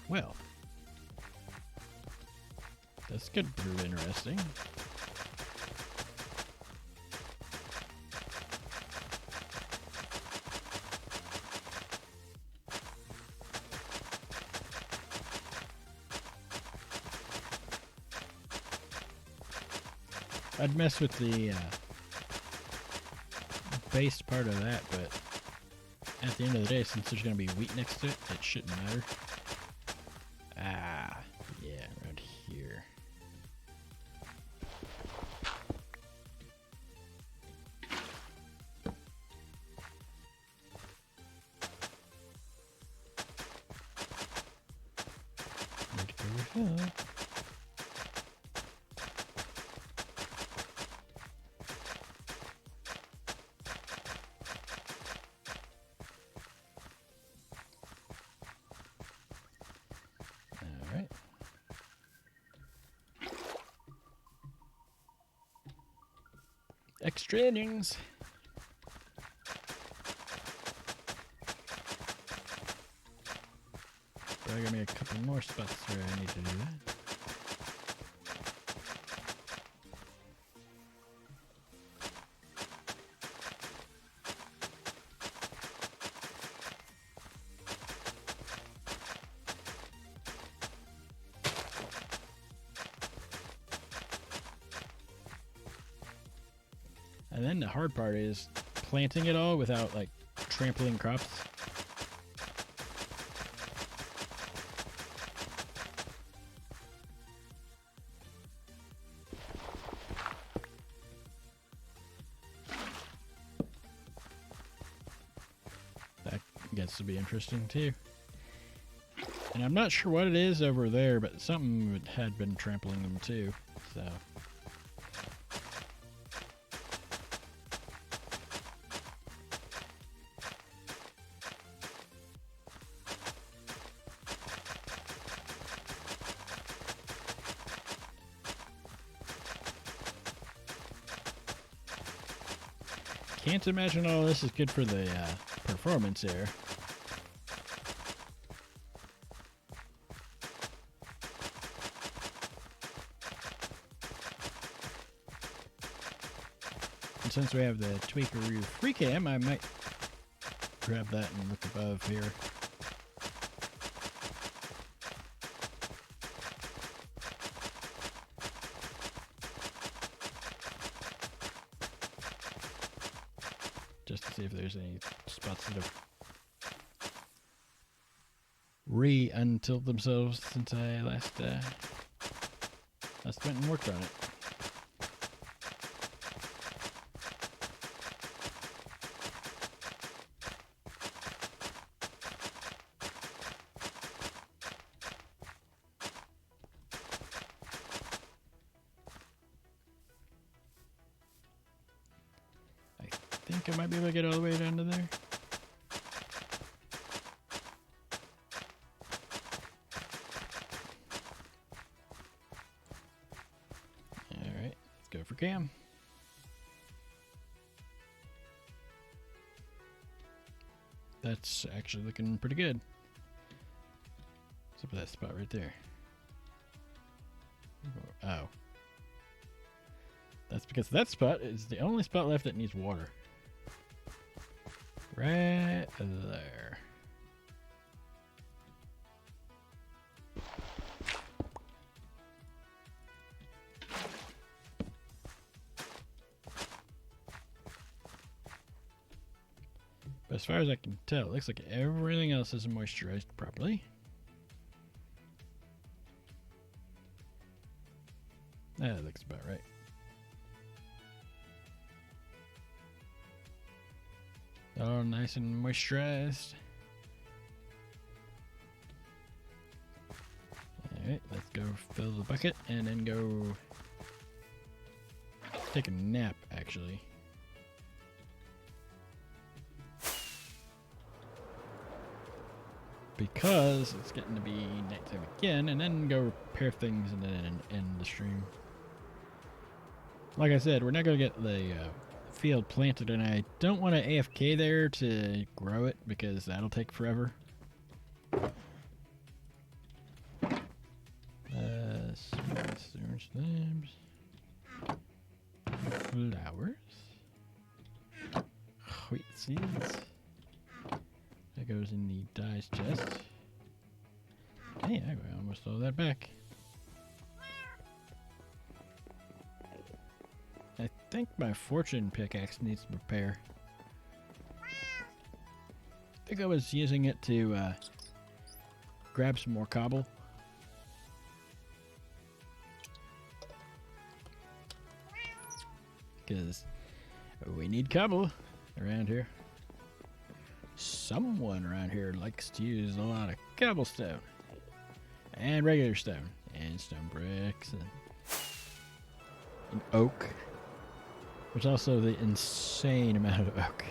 Well, this could prove interesting. I'd mess with the base part of that, but at the end of the day, since there's going to be wheat next to it, it shouldn't matter. Ah, yeah, right here. Need to go refill. All right. Extra innings. But I gotta make a couple more spots where I need to do that. And then the hard part is planting it all without like trampling crops. That gets to be interesting too. And I'm not sure what it is over there, but something had been trampling them too, so. Can't imagine all this is good for the performance here. And since we have the Tweakeroo free cam, I might grab that and look above here. Just to see if there's any spots that have re-untilt themselves since I last went and worked on it. I think I might be able to get all the way down to there. Alright, let's go for cam. That's actually looking pretty good. Except for that spot right there. Oh. That's because that spot is the only spot left that needs water. Right there. But as far as I can tell, it looks like everything else is moisturized properly. That looks about right. Oh, nice and moisturized. Alright, let's go fill the bucket and then go take a nap, actually. Because it's getting to be nighttime again, and then go repair things and then end the stream. Like I said, we're not going to get the field planted, and I don't want to AFK there to grow it because that'll take forever. Slabs. Flowers. Wheat seeds. That goes in the dyes chest. Hey, I almost throw that back. I think my fortune pickaxe needs repair. I think I was using it to grab some more cobble. Because we need cobble around here. Someone around here likes to use a lot of cobblestone. And regular stone. And stone bricks. And oak. There's also the insane amount of oak.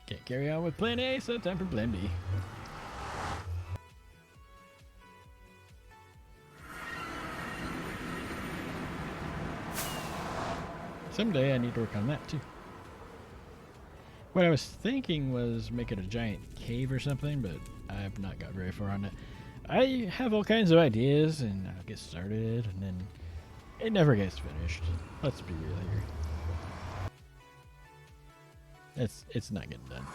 Can't carry on with plan A, so time for plan B. Someday I need to work on that too. What I was thinking was make it a giant cave or something, but I have not got very far on it. I have all kinds of ideas, and I'll get started, and then it never gets finished. Let's be real here. It's not getting done.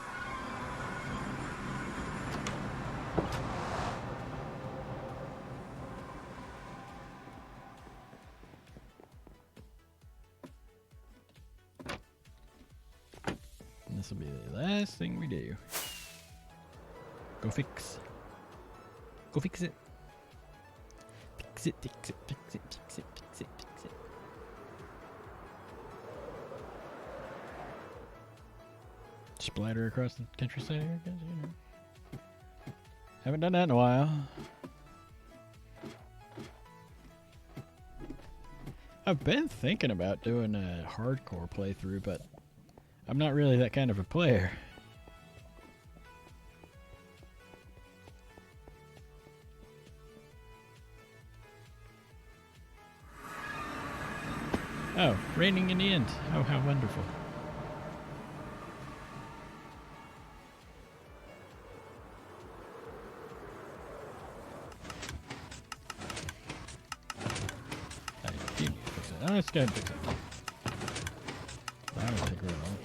will be the last thing we do. Go fix. Go fix it. Fix it, fix it, fix it, fix it, fix it, fix it. Splatter across the countryside here, guys, you know. Haven't done that in a while. I've been thinking about doing a hardcore playthrough, but I'm not really that kind of a player. Oh, raining in the end. Oh, how wonderful. Oh, let's go and fix it. That would take real long.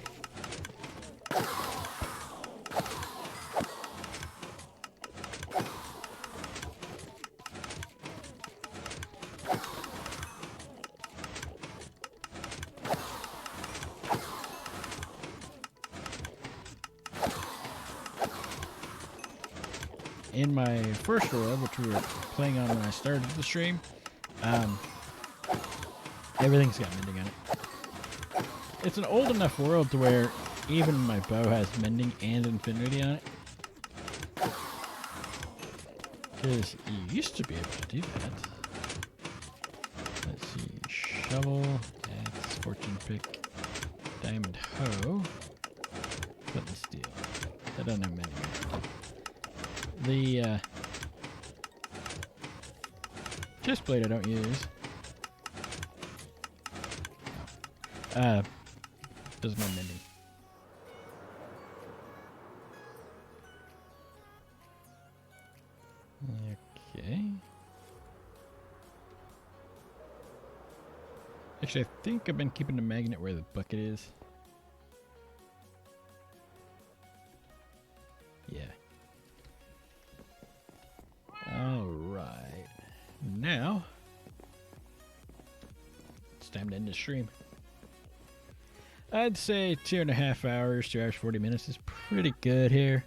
In my first world, which we were playing on when I started the stream, everything's got mending on it. It's an old enough world to where even my bow has mending and infinity on it. Because you used to be able to do that. Let's see. Shovel, axe, fortune pick, diamond hoe, flint and steel. I don't have mending. The chest plate I don't use. Does no mending. Okay. Actually, I think I've been keeping the magnet where the bucket is. Yeah. Alright. Now, it's time to end the stream. I'd say 2.5 hours, 2 hours 40 minutes is pretty good here.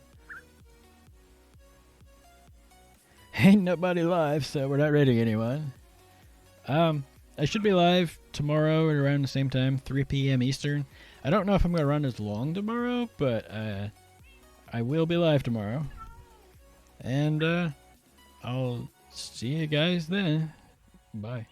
Ain't nobody live, so we're not raiding anyone. I should be live tomorrow at around the same time, 3 p.m. Eastern. I don't know if I'm going to run as long tomorrow, but I will be live tomorrow. And I'll see you guys then. Bye.